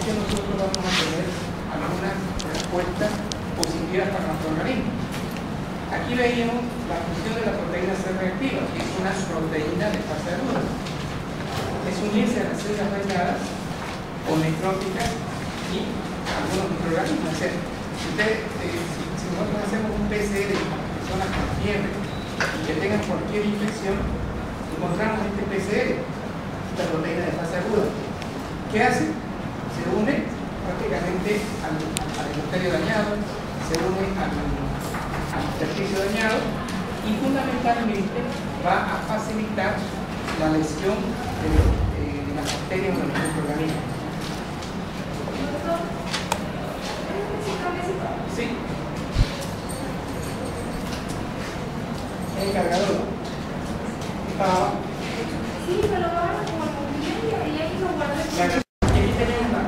que nosotros vamos a tener algunas respuestas positivas para nuestro organismo. Aquí veíamos la función de la proteína C reactiva, que es una proteína de fase aguda. Es unirse a las células dañadas o necróticas y algunos microorganismos. O sea, si nosotros hacemos un PCR a personas con fiebre y que tengan cualquier infección, encontramos este PCR, esta proteína de fase aguda. ¿Qué hace? Se une prácticamente al endotelio dañado, se une al intersticio dañado y fundamentalmente va a facilitar la lesión de las bacterias o de los microorganismos. Sí. El cargador. Estaba. Sí, pero lo agarro como el movimiento y ahí lo guardé. Aquí tenemos la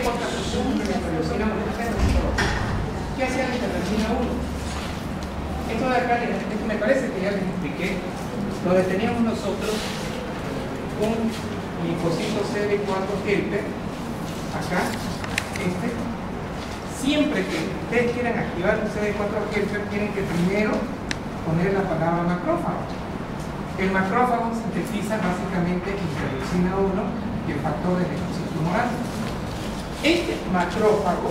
contracción de la interleucina 1. ¿Qué hacía la interleucina 1? Esto de acá, me parece que ya les expliqué, lo deteníamos nosotros con linfocito CD4 helper, acá, Siempre que ustedes quieran activar un CD4 helper, tienen que primero poner la palabra macrófago. El macrófago sintetiza básicamente interleucina 1 y el factor de linfocito tumoral. Este macrófago,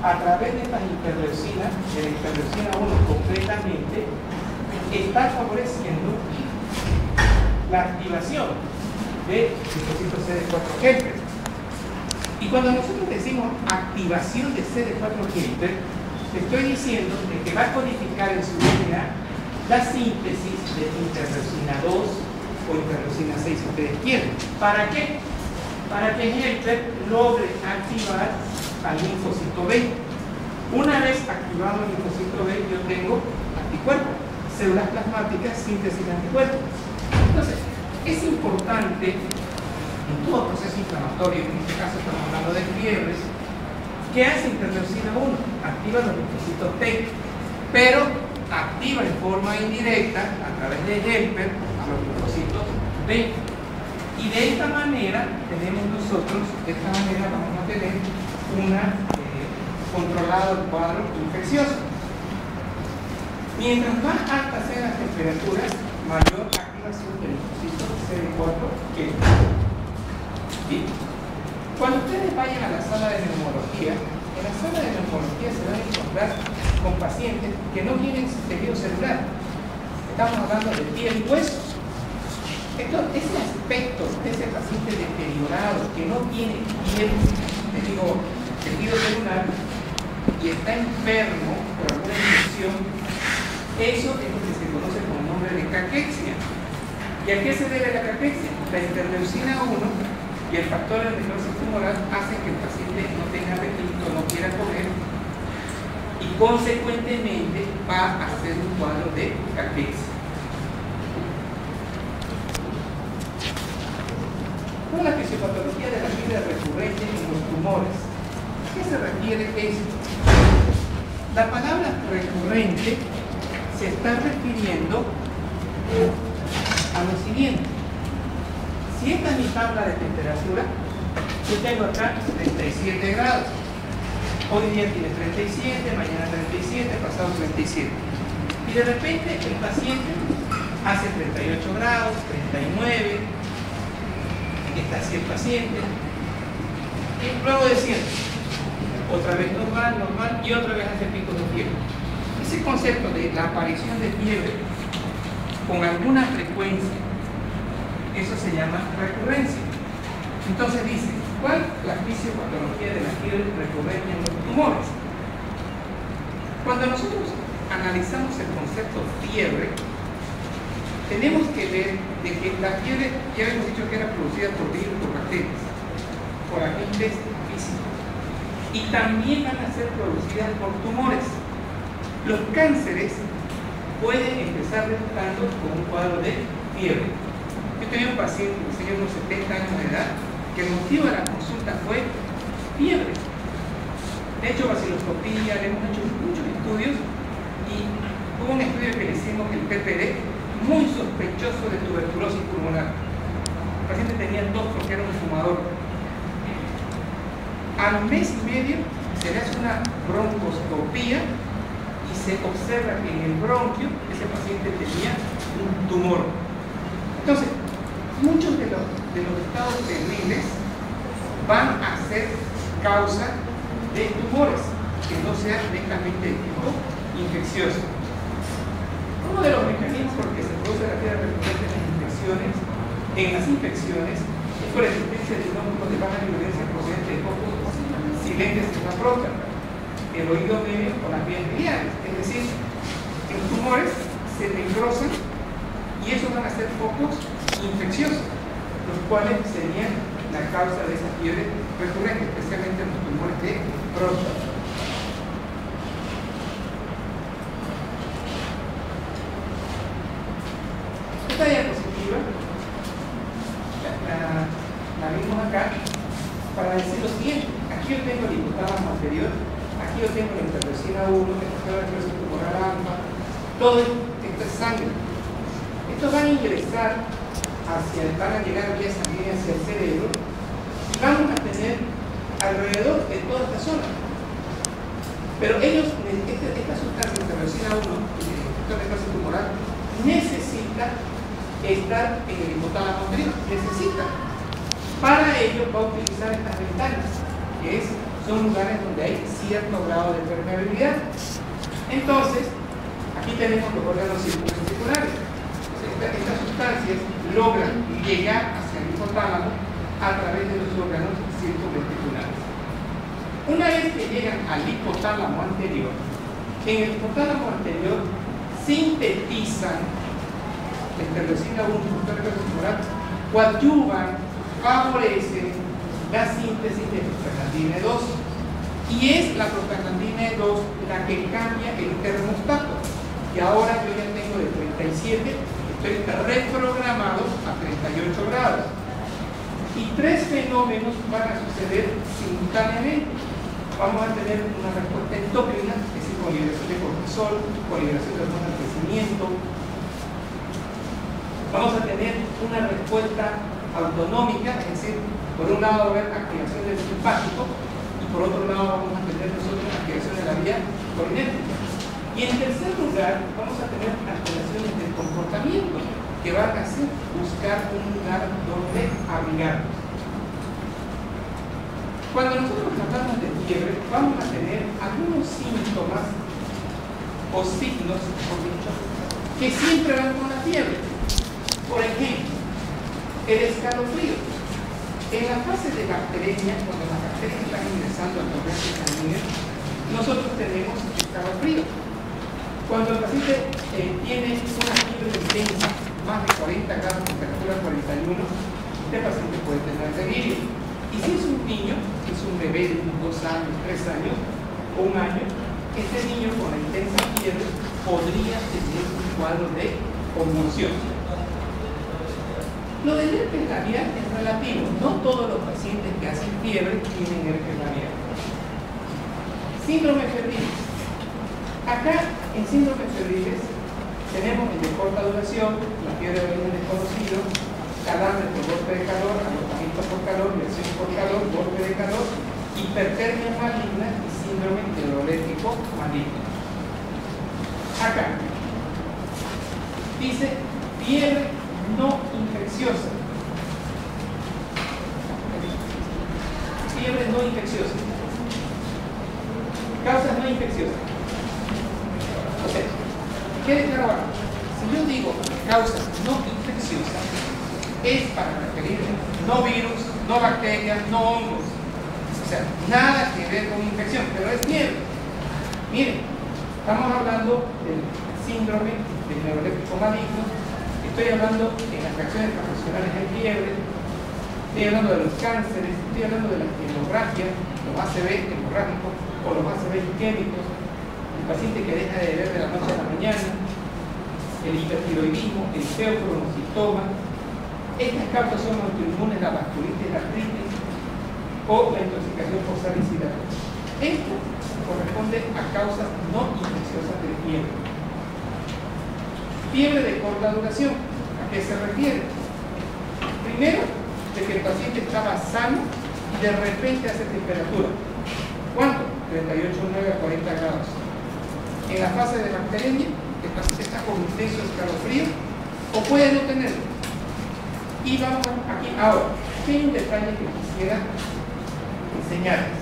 a través de estas interleucinas, de la interleucina 1 concretamente, está favoreciendo la activación de linfocitos CD4 helper. Y cuando nosotros decimos activación de CD4 helper, estoy diciendo de que va a codificar en su DNA la síntesis de interleucina 2 o interleucina 6 si ustedes quieren. ¿Para qué? Para que helper logre activar al linfocito B. Una vez activado el linfocito B, yo tengo anticuerpos, células plasmáticas, síntesis de anticuerpos. Entonces, es importante en todo proceso inflamatorio, en este caso estamos hablando de fiebres, ¿qué hace interleucina 1? Activa los linfocitos T, pero activa en forma indirecta, a través de helper, a los linfocitos B. Y de esta manera tenemos nosotros, vamos a tener controlado el cuadro infeccioso. Mientras más altas sean las temperaturas, mayor activación del linfocito CD4 que ¿sí? Cuando ustedes vayan a la sala de neumología, en la sala de neumología se van a encontrar con pacientes que no tienen tejido celular. Estamos hablando de piel y huesos. Ese aspecto de ese paciente deteriorado que no tiene piel, tejido celular y está enfermo por alguna infección, eso es lo que se conoce con el nombre de caquexia. ¿Y a qué se debe la caquexia? La interleucina 1 y el factor de necrosis tumoral hacen que el paciente no tenga apetito, no quiera comer y consecuentemente va a hacer un cuadro de caquexia. Con la fisiopatología de la fibra recurrente en los tumores, ¿a qué se refiere esto? La palabra recurrente se está refiriendo a lo siguiente. Si esta es mi tabla de temperatura, yo tengo acá 37 grados. Hoy día tiene 37, mañana 37, pasado 37. Y de repente el paciente hace 38 grados, 39, está así el paciente, y luego desciende, otra vez normal, y otra vez hace picos de fiebre. Ese concepto de la aparición de fiebre con alguna frecuencia, eso se llama recurrencia. Entonces dice, ¿cuál es la fisiopatología de la fiebre recurrente en los tumores? Cuando nosotros analizamos el concepto fiebre, tenemos que ver de que la fiebre, ya hemos dicho que era producida por virus, por bacterias, por agentes físicos, y también van a ser producidas por tumores. Los cánceres pueden empezar debutando con un cuadro de fiebre. Yo tenía un paciente, un señor de unos 70 años de edad, que el motivo de la consulta fue fiebre. De hecho, vaciloscopía, le hemos hecho muchos estudios y hubo un estudio que le hicimos, el PPD, muy sospechoso de tuberculosis pulmonar. El paciente tenía tos porque era un fumador. Al mes y medio se le hace una broncoscopía y se observa que en el bronquio ese paciente tenía un tumor. Entonces, muchos de los estados febriles van a ser causa de tumores que no sean netamente de tipo infeccioso. Uno de los mecanismos por que se produce la fiebre recurrente en las infecciones es por la existencia de nódulos de baja violencia procedentes de focos silentes en la próstata, el oído medio o las vías biliares. Es decir, en los tumores se necrosan y esos van a ser focos infecciosos, los cuales serían la causa de esa fiebre recurrente, especialmente en los tumores de próstata. Esta diapositiva la vimos acá para decir lo siguiente. Aquí yo tengo el hipotálamo anterior, aquí yo tengo la interleucina 1, la expresión tumoral alfa, todo esto es sangre. Estos van a ingresar van a llegar vía sanguínea hacia el cerebro y vamos a tener alrededor de toda esta zona. Pero ellos, esta sustancia, interleucina 1, esta expresión tumoral, necesita estar en el hipotálamo anterior, necesita. Para ello va a utilizar estas ventanas, que son lugares donde hay cierto grado de permeabilidad. Entonces, aquí tenemos los órganos circunvesiculares. Estas sustancias logran llegar hacia el hipotálamo a través de los órganos circunvesiculares. Una vez que llegan al hipotálamo anterior, en el hipotálamo anterior sintetizan la interleucina 1, coadyuvan, favorecen la síntesis de prostaglandina 2 y es la prostaglandina 2 la que cambia el termostato, que ahora yo ya tengo de 37, estoy reprogramado a 38 grados y tres fenómenos van a suceder simultáneamente. Vamos a tener una respuesta endocrina, es decir, con liberación de cortisol, con liberación de hormonas de crecimiento. Vamos a tener una respuesta autonómica, es decir, por un lado va a haber activación del simpático y por otro lado vamos a tener nosotros activación de la vía colinérgica. Y en tercer lugar vamos a tener alteraciones del comportamiento que van a hacer buscar un lugar donde abrigarnos. Cuando nosotros hablamos de fiebre vamos a tener algunos síntomas o signos, por dicho, que siempre van con la fiebre. Por ejemplo, el escalofrío. En la fase de bacteremia, cuando las bacterias están ingresando al torrente sanguíneo, nosotros tenemos escalofrío. Cuando el paciente tiene una fiebre intensa, más de 40 grados, temperatura 41, este paciente puede tener delirio. Y si es un niño, si es un bebé de unos 2 años, 3 años o 1 año, este niño con la intensa fiebre podría tener un cuadro de convulsión. Lo del herpes labial es relativo. No todos los pacientes que hacen fiebre tienen herpes labial. Síndrome febril. Acá, en síndrome febriles, tenemos el de corta duración, la fiebre de origen desconocido, calambre por golpe de calor, agotamiento por calor, lesión por calor, golpe de calor, hipertermia maligna y síndrome hidroalérgico maligno. Acá dice fiebre no infecciosa. Fiebre no infecciosa. Causas no infecciosas. O sea, quede claro ahora, si yo digo causas no infecciosas, es para referirme no virus, no bacterias, no hongos. O sea, nada que ver con infección, pero es fiebre. Miren, estamos hablando del síndrome del neuroléptico maligno. Estoy hablando de las reacciones profesionales de fiebre, estoy hablando de los cánceres, estoy hablando de las hemorragias, los ACV hemorrágicos o los ACV isquémicos, el paciente que deja de beber de la noche a la mañana, el hipertiroidismo, el feocromocitoma. Estas causas son autoinmunes, la vasculitis, la artritis o la intoxicación por salicilada. Esto corresponde a causas no infecciosas de fiebre. Fiebre de corta duración, ¿a qué se refiere? Primero, de que el paciente estaba sano de repente hace temperatura. ¿Cuánto? 38,9 a 40 grados. En la fase de bacteremia, el paciente está con intenso escalofrío o puede no tenerlo. Y vamos aquí ahora. Aquí hay un detalle que quisiera enseñarles.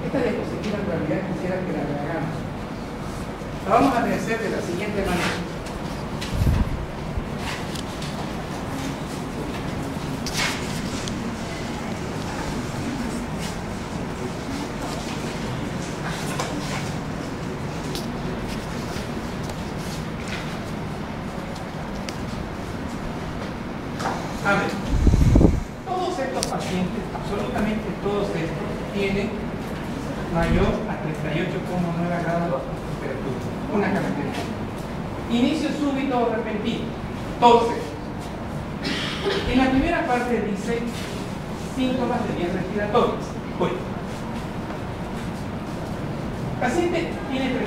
Esta diapositiva en realidad quisiera que la hagamos. La vamos a hacer de la siguiente manera. A ver, todos estos pacientes, absolutamente todos estos, tienen mayor a 38,9 grados de temperatura. Una característica. Inicio súbito o repentino. Todos estos. En la primera parte dice síntomas de vías respiratorias. Bueno. El paciente tiene 38,9,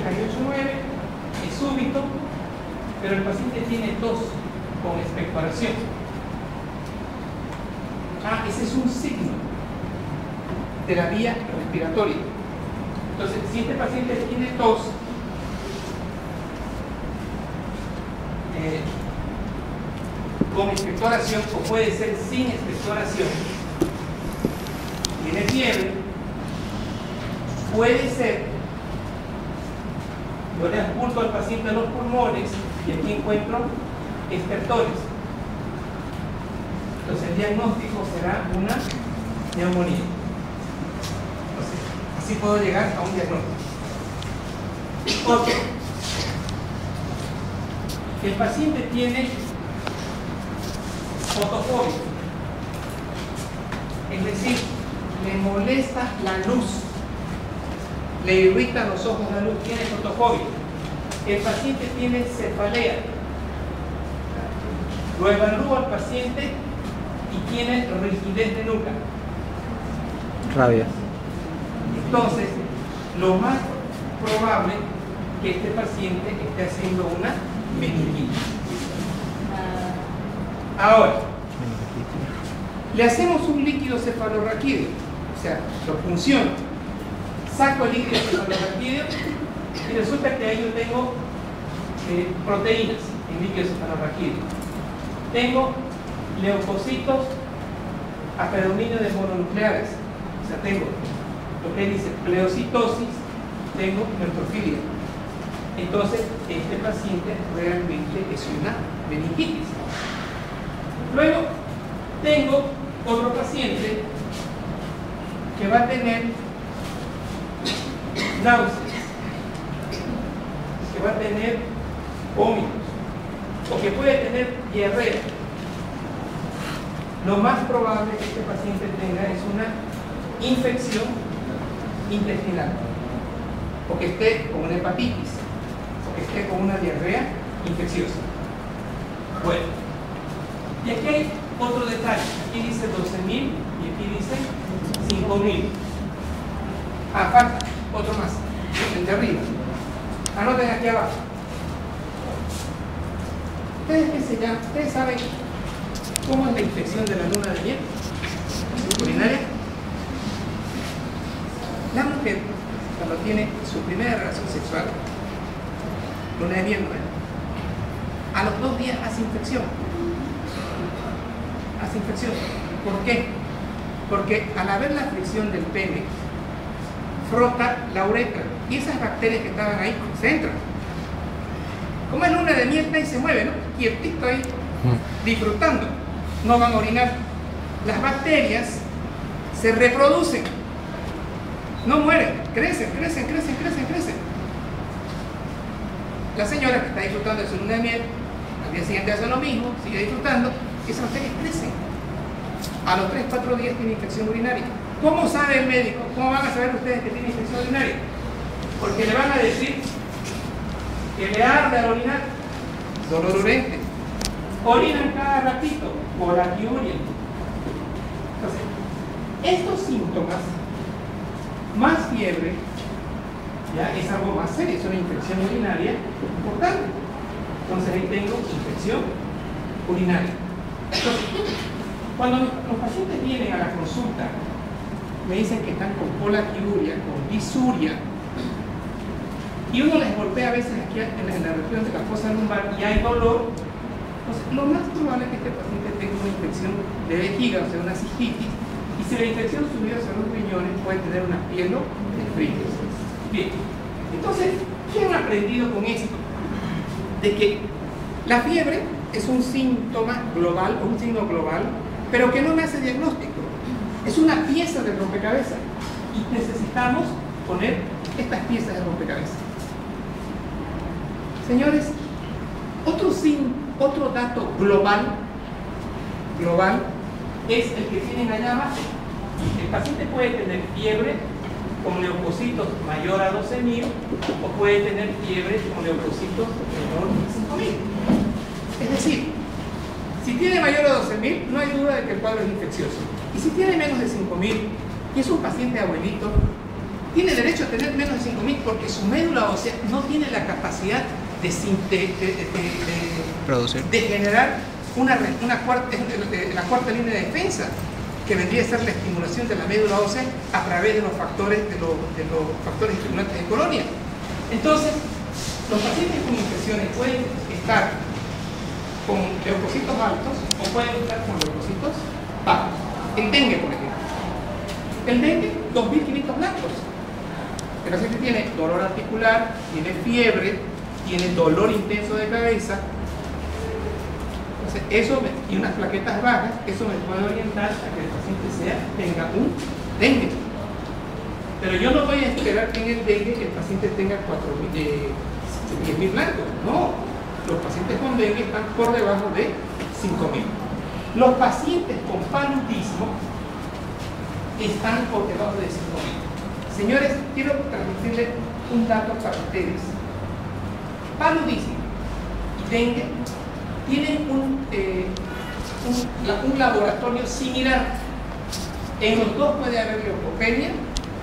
es súbito, pero el paciente tiene tos con expectoración. Ese es un signo de la vía respiratoria. Entonces, si este paciente tiene tos, con expectoración, o puede ser sin expectoración, tiene fiebre, puede ser, yo le apunto al paciente a los pulmones y aquí encuentro estertores. Entonces el diagnóstico será una neumonía. Entonces, así puedo llegar a un diagnóstico. Otro. El paciente tiene fotofobia. Es decir, le molesta la luz. Le irrita los ojos la luz. Tiene fotofobia. El paciente tiene cefalea. Lo evalúo al paciente y tiene rigidez de nuca. Rabia. Entonces, lo más probable que este paciente esté haciendo una meningitis. Ahora, le hacemos un líquido cefalorraquídeo, o sea, lo funciono. Saco el líquido cefalorraquídeo y resulta que ahí yo tengo proteínas en líquido cefalorraquídeo. Tengo leucocitos a predominio de mononucleares, o sea, tengo lo que dice pleocitosis, tengo neutrofilia. Entonces, este paciente realmente es una meningitis. Luego, tengo otro paciente que va a tener náuseas, que va a tener vómitos, o que puede tener diarrea. Lo más probable que este paciente tenga es una infección intestinal, o que esté con una hepatitis, o que esté con una diarrea infecciosa. Bueno, y aquí hay otro detalle. Aquí dice 12.000 y aquí dice 5.000. Falta otro más, el de arriba. Anoten aquí abajo. ¿Ustedes saben cómo es la infección de la luna de miel urinaria? La mujer, cuando tiene su primera relación sexual, luna de miel, a los 2 días hace infección. Hace infección. ¿Por qué? Porque al haber la fricción del pene, frota la uretra y esas bacterias que estaban ahí se entran. Como es luna de miel, está y se mueve, ¿no? Quietito ahí, disfrutando. No van a orinar. Las bacterias se reproducen, no mueren, crecen. La señora que está disfrutando de su luna de miel, al día siguiente hace lo mismo, sigue disfrutando, y esas bacterias crecen. A los 3-4 días tiene infección urinaria. ¿Cómo sabe el médico? ¿Cómo van a saber ustedes que tiene infección urinaria? Porque le van a decir que le arde al orinar, dolor urente. Orinan cada ratito, por aquí orinan. Entonces, estos síntomas, más fiebre, ya es algo más serio, es una infección urinaria importante. Entonces ahí tengo infección urinaria. Entonces, cuando los pacientes vienen a la consulta me dicen que están con polaquiuria, con disuria, y uno les golpea a veces aquí en la región de la fosa lumbar y hay dolor, pues lo más probable es que este paciente tenga una infección de vejiga, o sea, una cistitis, y si la infección subió hacia los riñones puede tener una pielonefritis. Bien, entonces, ¿qué han aprendido con esto? De que la fiebre es un síntoma global, un signo global, pero que no me hace diagnóstico. Es una pieza del rompecabezas y necesitamos poner estas piezas del rompecabezas. Señores, otro dato global es el que tienen allá abajo. El paciente puede tener fiebre con leucocitos mayor a 12.000 o puede tener fiebre con leucocitos menor a 5.000. Es decir, si tiene mayor a 12.000, no hay duda de que el cuadro es infeccioso. Y si tiene menos de 5.000 y es un paciente abuelito, tiene derecho a tener menos de 5.000 porque su médula ósea no tiene la capacidad de generar la cuarta línea de defensa, que vendría a ser la estimulación de la médula ósea a través de los factores estimulantes de colonia. Entonces, los pacientes con infecciones pueden estar con leucocitos altos o pueden estar con leucocitos bajos. El dengue, por ejemplo. El dengue, 2.500 blancos. El paciente tiene dolor articular, tiene fiebre, tiene dolor intenso de cabeza. Entonces, y unas plaquetas bajas, eso me puede orientar a que el paciente tenga un dengue. Pero yo no voy a esperar que en el dengue el paciente tenga 10.000 blancos. No, los pacientes con dengue están por debajo de 5.000. Los pacientes con paludismo están por debajo de 5.000. Señores, quiero transmitirles un dato para ustedes. Paludismo y dengue tienen un laboratorio similar. En los dos puede haber leucopenia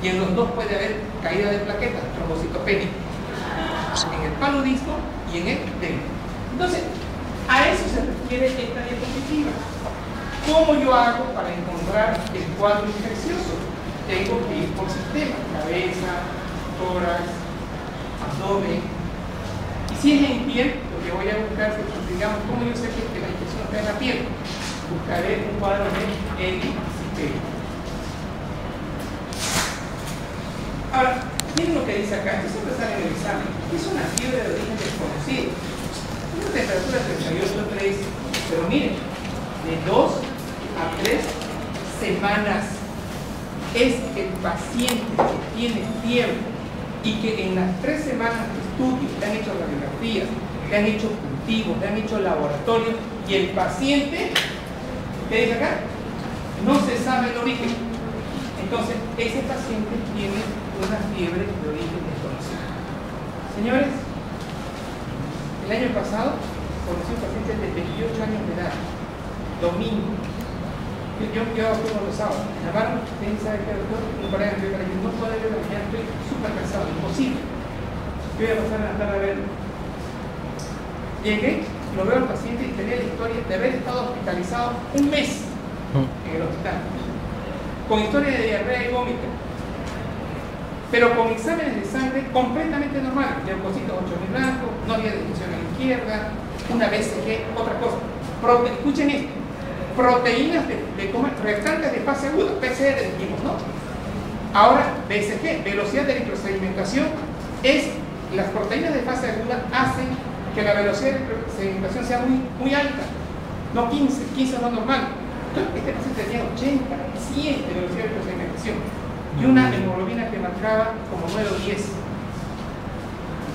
y en los dos puede haber caída de plaquetas, trombocitopenia. En el paludismo y en el dengue. Entonces, a eso se refiere esta diapositiva. ¿Cómo yo hago para encontrar el cuadro infeccioso? Tengo que ir por sistema: cabeza, tórax, abdomen. Y si es en piel, lo que voy a buscar es, digamos, ¿cómo yo sé que la infección está en la piel? Buscaré un cuadro de erisipela. Ahora, miren lo que dice acá. Esto siempre sale en el examen. Es una fiebre de origen desconocido. Una temperatura de 38,3, pero miren, de 2 a 3 semanas. Es el paciente que tiene fiebre y que en las 3 semanas de estudio le han hecho radiografías, le han hecho cultivos, le han hecho laboratorios, y el paciente, ¿qué dice acá? No se sabe el origen. Entonces, ese paciente tiene una fiebre de origen desconocido. Señores, el año pasado conocí un paciente de 28 años de edad, domingo. Yo como los sábados, me llamaron, ¿sabe qué, doctor? Un colega me dijo, no puedo ir a la mañana, estoy súper cansado, imposible. Yo voy a pasar a la tarde a verlo. Llegué, lo veo al paciente y tenía la historia de haber estado hospitalizado un mes en el hospital, con historia de diarrea y vómito, pero con exámenes de sangre completamente normales, leucocitos 8.000 blancos, no había disfunción a la izquierda, una BCG, otra cosa. Escuchen esto: proteínas restantes de fase aguda, PCR dijimos, ¿no? Ahora, BCG, velocidad de electrosedimentación, las proteínas de fase aguda hacen que la velocidad de electrosedimentación sea muy alta, no 15 es lo normal. Este paciente tenía 80, 100 de velocidad de electrosedimentación y una hemoglobina que marcaba como 9 o 10.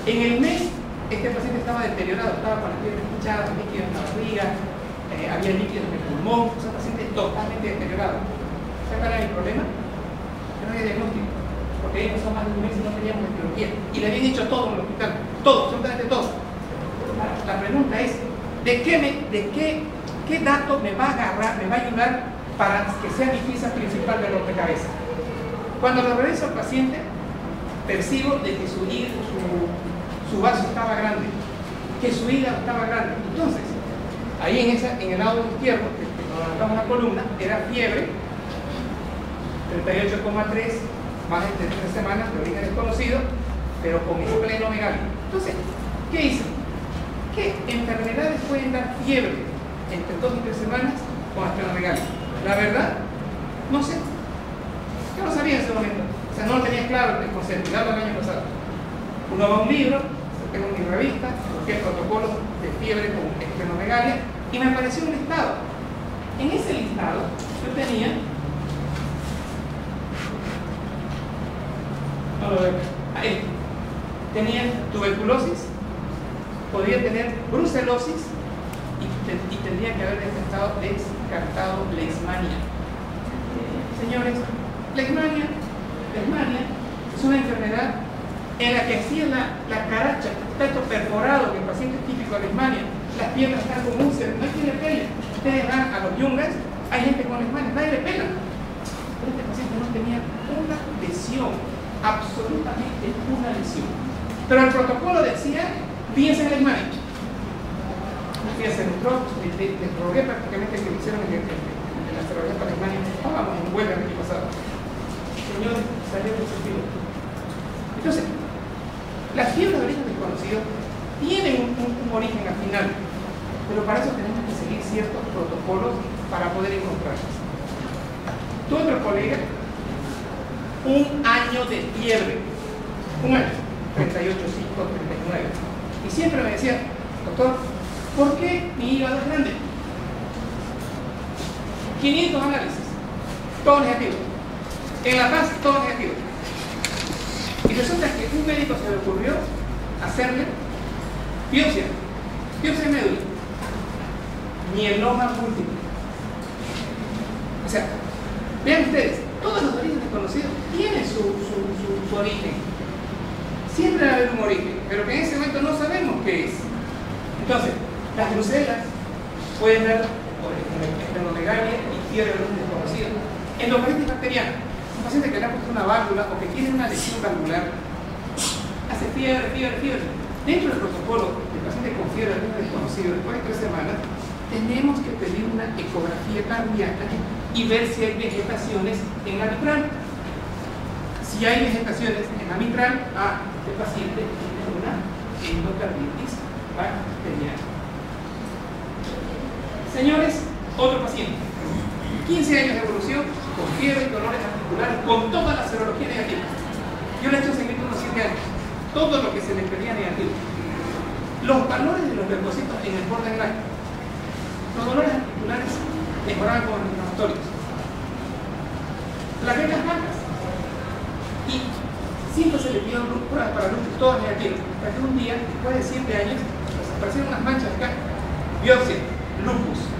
En el mes, este paciente estaba deteriorado, estaba con la piel hinchada, líquidos en la barriga, había líquidos en el pulmón, o sea, paciente totalmente deteriorado. ¿Sabes cuál era el problema? Que no había diagnóstico, porque ellos son más de un mes y no teníamos etiología. Y le habían dicho todo en el hospital, todo, absolutamente todo. La pregunta es, ¿qué dato me va a agarrar, me va a ayudar para que sea mi pieza principal del rompecabezas? Cuando lo reviso al paciente, percibo de que su vaso estaba grande, que su hígado estaba grande. Entonces, ahí en el lado izquierdo, que nos levantamos la columna, era fiebre, 38,3, más de 3 semanas de origen desconocido, pero con esplenomegalia. Entonces, ¿qué hice? ¿Qué enfermedades pueden dar fiebre entre 2 y 3 semanas con esplenomegalia? La verdad, no sé. Yo no sabía en ese momento. O sea, no lo tenía claro el concepto. Ya el año pasado. Uno va a un libro, tengo mi revista, busqué protocolos de fiebre con esplenomegalia y me apareció un listado. En ese listado yo tenía, no lo veo, ahí, tenía tuberculosis, podría tener brucelosis y tendría que haber descartado leishmania. Señores, leishmania es una enfermedad en la que hacía la caracha, está esto perforado, que el paciente es típico de leishmania, las piernas están con úlceras, no tiene pelo. Ustedes van a los yungas, hay gente con leishmania, nadie le pela. Pero este paciente no tenía una lesión, absolutamente una lesión. Pero el protocolo decía, fíjense en leishmania. Fíjense, les rogué prácticamente que lo hicieron en la cirugía para leishmania. Estábamos en huelga el año pasado. Señores, salió de ese filo. Entonces, las fiebres de origen desconocido tienen un origen al final, pero para eso tenemos que seguir ciertos protocolos para poder encontrarlas. Tu otro colega, un año de fiebre, un año, 38, 5, 39, y siempre me decía, doctor, ¿por qué mi hígado es grande? 500 análisis, todo negativo. En La Paz, todo negativo. Y resulta que un médico se le ocurrió hacerle biopsia de médula, mieloma múltiple. O sea, vean ustedes, todos los orígenes desconocidos tienen su origen. Siempre va a haber un origen, pero que en ese momento no sabemos qué es. Entonces, las brucelas pueden dar esplenomegalia y fiebre de origen desconocido. Endocardititis bacteriana. Un paciente que le ha puesto una válvula o que tiene una lesión valvular hace fiebre. Dentro del protocolo del paciente con fiebre de origen desconocido después de 3 semanas, tenemos que pedir una ecografía cardíaca y ver si hay vegetaciones en la mitral. Si hay vegetaciones en la mitral, este paciente tiene una endocarditis bacteriana. Señores, otro paciente, 15 años de evolución, con fiebre y dolores articulares, con toda la serología negativa. Yo le he hecho seguimiento unos 7 años, todo lo que se le pedía negativo. Los valores de los leucocitos en el borderline, los dolores articulares mejoraban con los inflamatorios. Las reglas blancas. Y siempre se le pidieron pruebas para lupus, todas negativas. Hasta que un día, después de 7 años, aparecieron unas manchas acá. Biopsia, lupus.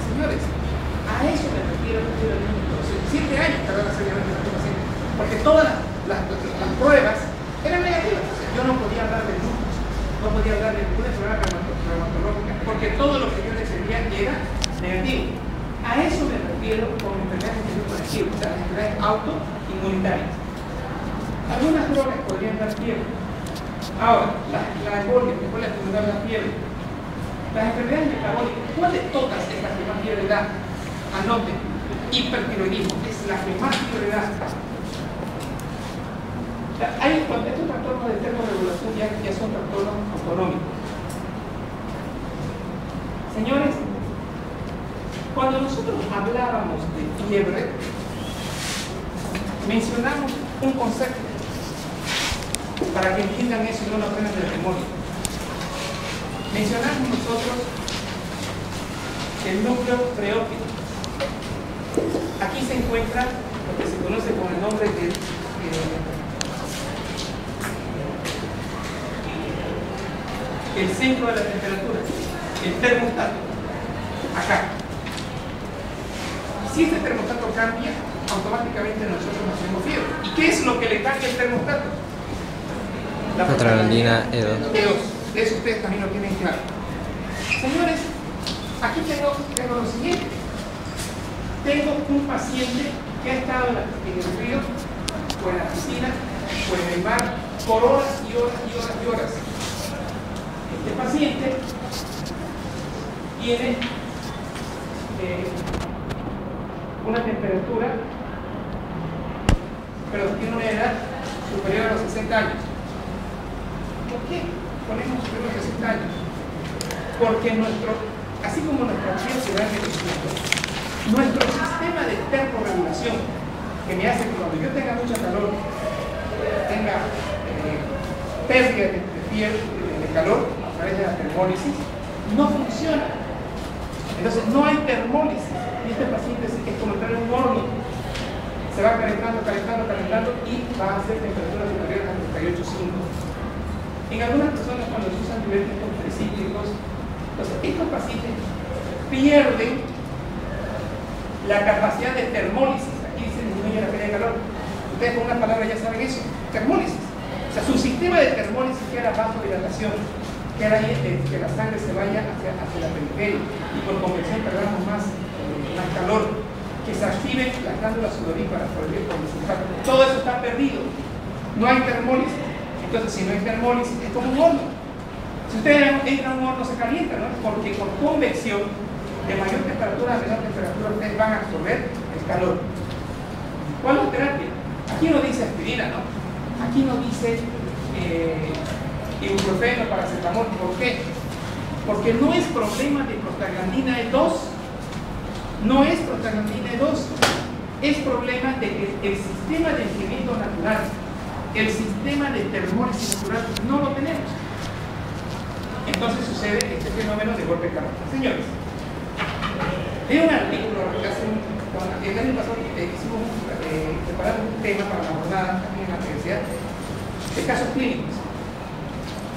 Señores, a eso me refiero el proceso. 7 años tardaron seriamente en este paciente, porque todas las pruebas eran negativas. O sea, yo no podía hablar de lupus, no podía hablar de ninguna enfermedad reumatológica, porque todo lo que yo le pedía era negativo. A eso me refiero con enfermedades de tipo negativo, o sea, las enfermedades autoinmunitarias. Algunas drogas podrían dar fiebre. Ahora, la embolia, que fue la que me da la fiebre. Las enfermedades metabólicas, ¿cuál de todas es la que más fiebre da? Anoten, hipertiroidismo es la que más fiebre da. Estos trastornos de termorregulación ya son trastornos autonómicos. Señores, cuando nosotros hablábamos de fiebre, mencionamos un concepto para que entiendan eso y no lo aprendan de memoria. Mencionamos nosotros el núcleo freótico. Aquí se encuentra lo que se conoce con el nombre de el centro de la temperatura, el termostato, acá. Si este termostato cambia, automáticamente nosotros nos tenemos fiebre. ¿Y qué es lo que le cambia el termostato? La adrenalina E2. Eso ustedes también lo tienen claro. Señores, aquí tengo lo siguiente. Tengo un paciente que ha estado en el río, o en la piscina, o en el mar, por horas y horas y horas y horas. Este paciente tiene una temperatura, pero tiene una edad superior a los 60 años. ¿Por qué ponemos superior a los 60 años? Porque así como nuestra piel se va envejeciendo, nuestro sistema de termorregulación, que me hace que cuando yo tenga mucha calor, tenga pérdida de piel, de calor a través de la termólisis, no funciona. Entonces no hay termólisis y este paciente es como entrar en un horno, se va calentando y va a hacer temperaturas superiores a 38,5. En algunas personas cuando se usan diuréticos tricíclicos, entonces estos pacientes pierden la capacidad de termólisis. Aquí dice disminuye la pérdida de calor. Ustedes con una palabra ya saben eso, termólisis. O sea, su sistema de termólisis que era vasodilatación, que era que la sangre se vaya hacia la periferia y por convención perdamos más calor, que se activen las glándulas sudoríparas por el sulfato. Todo eso está perdido. No hay termólisis. Entonces, si no hay termólisis, es como un horno. Si ustedes entran a un horno, se calienta, ¿no? Porque por convección, de mayor temperatura a menor temperatura, ustedes van a absorber el calor. ¿Cuál es la terapia? Aquí no dice aspirina, ¿no? Aquí no dice ibuprofeno, paracetamol. ¿Por qué? Porque no es problema de prostaglandina E2. No es prostaglandina E2. Es problema de que el sistema de enfriamiento natural, el sistema de termólisis natural, no lo tenemos. Entonces sucede este fenómeno de golpe de calor. Señores, hay un artículo que el año pasado preparamos un tema para la jornada también en la universidad de casos clínicos.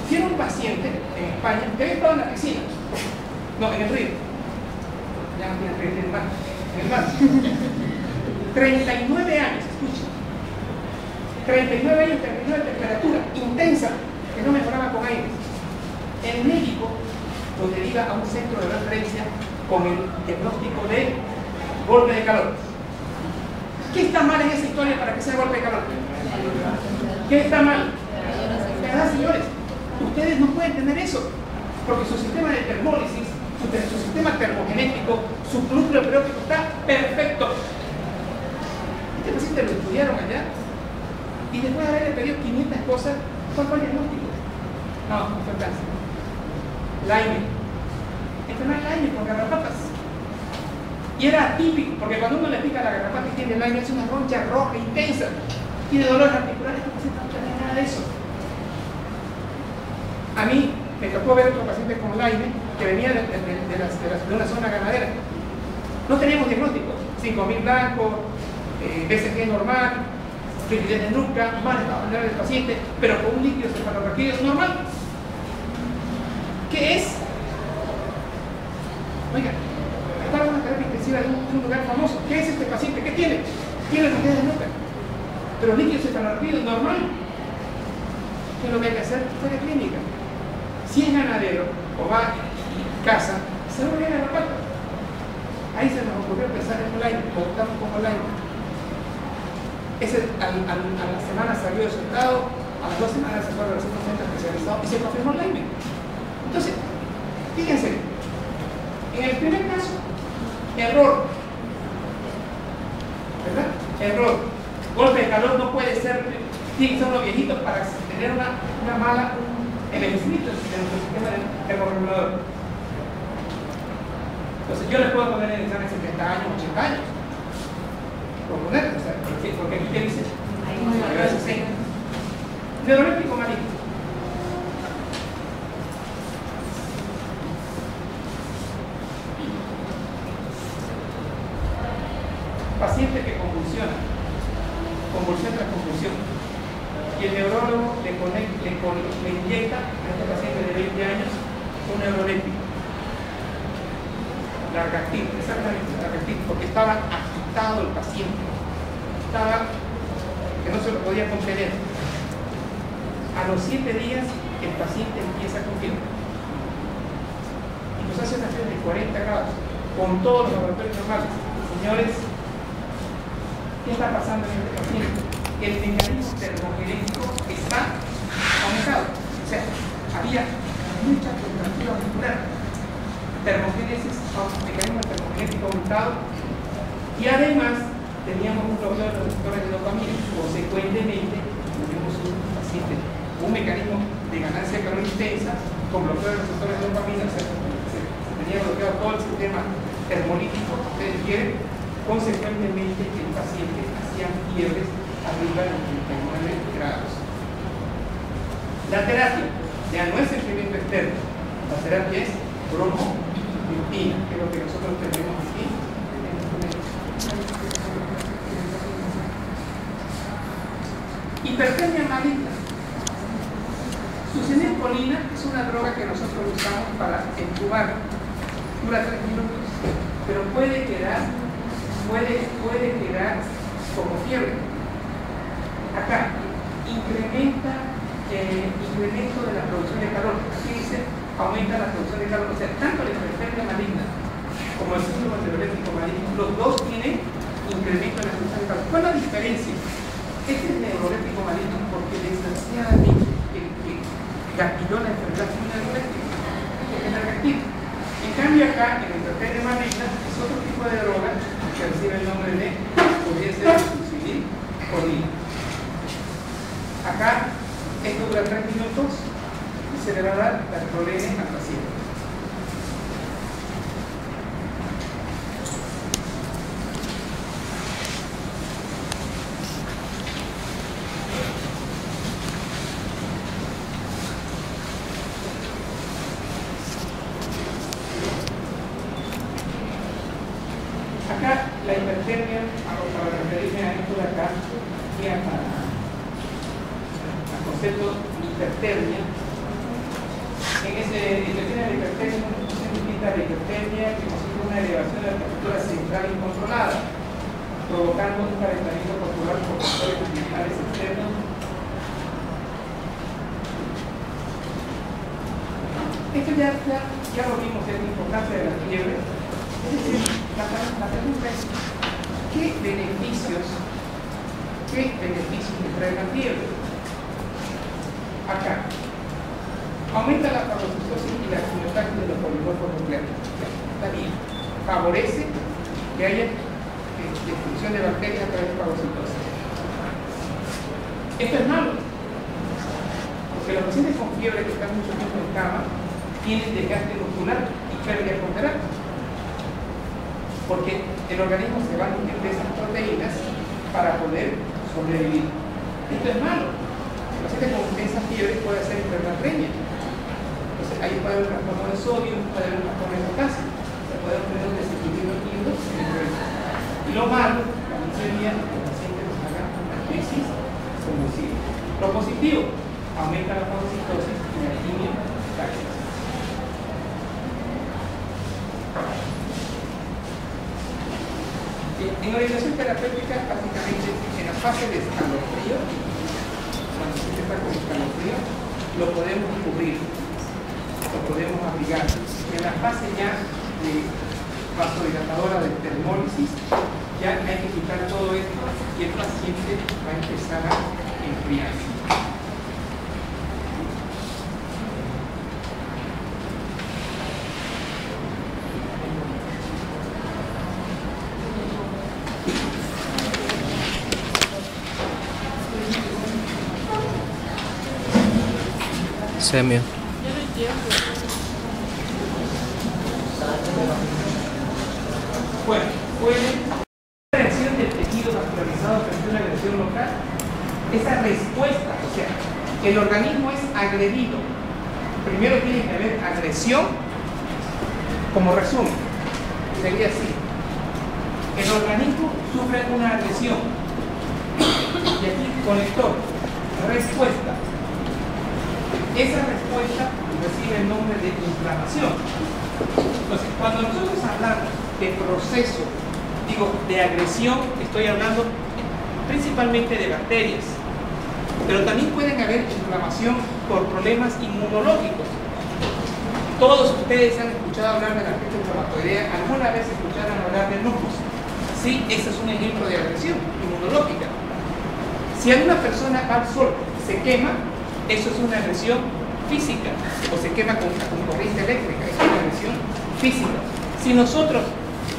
Tiene un paciente en España que había estado en la piscina, no, en el río, ya no tiene río, en el mar, 39 años, escuchen, 39 años, 39 de temperatura intensa que no mejoraba con aire. El médico lo deriva a un centro de referencia con el diagnóstico de golpe de calor. ¿Qué está mal en esa historia para que sea golpe de calor? ¿Qué está mal? ¿Verdad, señores? Ustedes no pueden tener eso, porque su sistema de termólisis, su sistema termogenético, su núcleo periódico está perfecto. Este paciente lo estudiaron allá y después de haberle pedido 500 cosas, ¿cuál fue el diagnóstico? No fue cáncer. Lyme. Enfermedad de Lyme con garrapatas. Y era atípico, porque cuando uno le pica la garrapata y tiene Lyme, es una roncha roja intensa. Tiene dolores articulares, este paciente no tiene nada de eso. A mí me tocó ver otro paciente con Lyme que venía de una zona ganadera. No teníamos diagnóstico. 5.000 blancos, BCG normal, rigidez de nuca, mal estado general del paciente, pero con un líquido cefalorraquídeo normal. ¿Qué es? Oiga, estaba en una terapia intensiva de un lugar famoso. ¿Qué es este paciente? ¿Qué tiene? Tiene rigidez de nuca, pero líquido cefalorraquídeo normal. ¿Qué es lo que hay que hacer? Historia clínica. Si es ganadero o va y caza, se lo viene a la pata. Ahí se nos ocurrió pensar en un Lyme, optamos como Lyme. A la semana salió el resultado, a las 2 semanas se fue a los centros especializados y se confirmó Lyme. Entonces, fíjense, en el primer caso, error, ¿verdad? Error. Golpe de calor no puede ser, tienen que ser unos viejitos para tener una mala envejecimiento de nuestro sistema termorregulador. Entonces, yo les puedo poner en examen 70 años, 80 años. Por poner, o sea, porque aquí te dice, neuroléptico maligno. Paciente que convulsiona, convulsión tras convulsión, y el neurólogo le inyecta a este paciente de 20 años un neuroléptico, largactil, exactamente, largactil, porque estaba agitado el paciente, estaba que no se lo podía contener. A los 7 días el paciente empieza con fiebre y nos hace una fiebre de 40 grados con todos los laboratorios normales. Señores, ¿qué está pasando en este paciente? El mecanismo termogenético está aumentado. O sea, había mucha temperatura muscular. Termogénesis, mecanismo termogenético aumentado. Y además teníamos un bloqueo de los receptores de dopamina. Consecuentemente, tuvimos un mecanismo de ganancia de calor intensa con bloqueo de los receptores de dopamina. Se tenía bloqueado todo el sistema termolítico, ustedes quieren. Consecuentemente, el paciente hacía fiebres arriba de 39 grados. La terapia ya no es sufrimiento externo, la terapia es bromocriptina, que es lo que nosotros tenemos aquí. Hipertermia maligna. Succinylcolina es una droga que nosotros usamos para entubar. Dura 3 minutos, pero puede quedar como fiebre. Acá, incremento de la producción de calor. Aquí dice, aumenta la producción de calor. O sea, tanto la hipertermia maligna como el síndrome neuroleptico maligno, los dos tienen incremento en la producción de calor. ¿Cuál es la diferencia? Este es neuroléptico maligno porque desgraciadamente el que gatilló la enfermedad es un neuroléptico, porque es reactivo. En cambio acá, en la hipertermia maligna, es otro tipo de droga que recibe el nombre de, podría ser succinylcolina. Acá, esto dura 3 minutos y se le va a dar la prolene al paciente. Acá la hipertermia, para referirme a esto de acá, y al concepto de hipertermia, en ese hipertermia de hipertermia se significa la hipertermia que consiste en una elevación de la temperatura central incontrolada, provocando un calentamiento corporal por factores ambientales externos. Esto ya lo vimos, es la importancia de la fiebre. Es decir, la pregunta es, ¿qué beneficios me trae la fiebre? Acá, aumenta la fagocitosis y la quimiotaxis de los polimorfos nucleares. Está bien, favorece que haya destrucción de bacterias a través de fagocitosis. Esto es malo, porque los pacientes con fiebre que están mucho tiempo en cama tienen desgaste muscular y pérdida con terapia, porque el organismo se va a nutrir de esas proteínas para poder sobrevivir. Esto es malo. El paciente con esa fiebre puede hacer hipernatremia. Entonces ahí puede haber un trastorno de sodio, puede haber un trastorno de potasio, se puede obtener un desequilibrio químico en el cuerpo. Y lo malo también sería que el paciente nos haga una crisis convulsiva. Lo positivo, aumenta la fagocitosis y la quimiotaxis. En orientación terapéutica, básicamente en la fase de escalofrío, cuando se está con escalofrío, lo podemos cubrir, lo podemos abrigar. En la fase ya de vasodilatadora de termólisis, ya hay que quitar todo esto y el paciente va a empezar a enfriarse. Semio. Bueno, puede la reacción del tejido vascularizado frente a una agresión local, esa respuesta, o sea, el organismo es agredido. Primero tiene que haber agresión, como resumen, sería así. El organismo sufre una agresión y aquí conector, respuesta. Esa respuesta recibe el nombre de inflamación. Entonces, cuando nosotros hablamos de proceso, de agresión, estoy hablando principalmente de bacterias, pero también pueden haber inflamación por problemas inmunológicos. Todos ustedes han escuchado hablar de la artritis reumatoidea, alguna vez escucharon hablar del lupus. Sí, ese es un ejemplo de agresión inmunológica. Si alguna persona va al sol y se quema, eso es una agresión física, o se quema con corriente eléctrica, es una agresión física.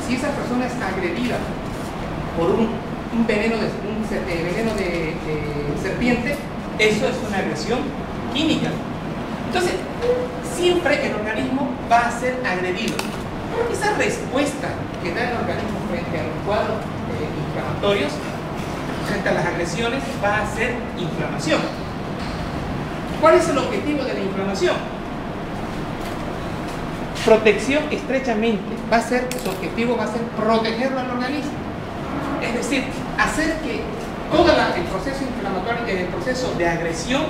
Si esa persona es agredida por un veneno de serpiente, eso es una agresión química. Entonces, siempre el organismo va a ser agredido. Esa respuesta que da el organismo frente a los cuadros inflamatorios, frente a las agresiones, va a ser inflamación. ¿Cuál es el objetivo de la inflamación? Protección estrechamente. Su objetivo va a ser protegerlo al organismo. Es decir, hacer que todo el proceso inflamatorio, el proceso de agresión,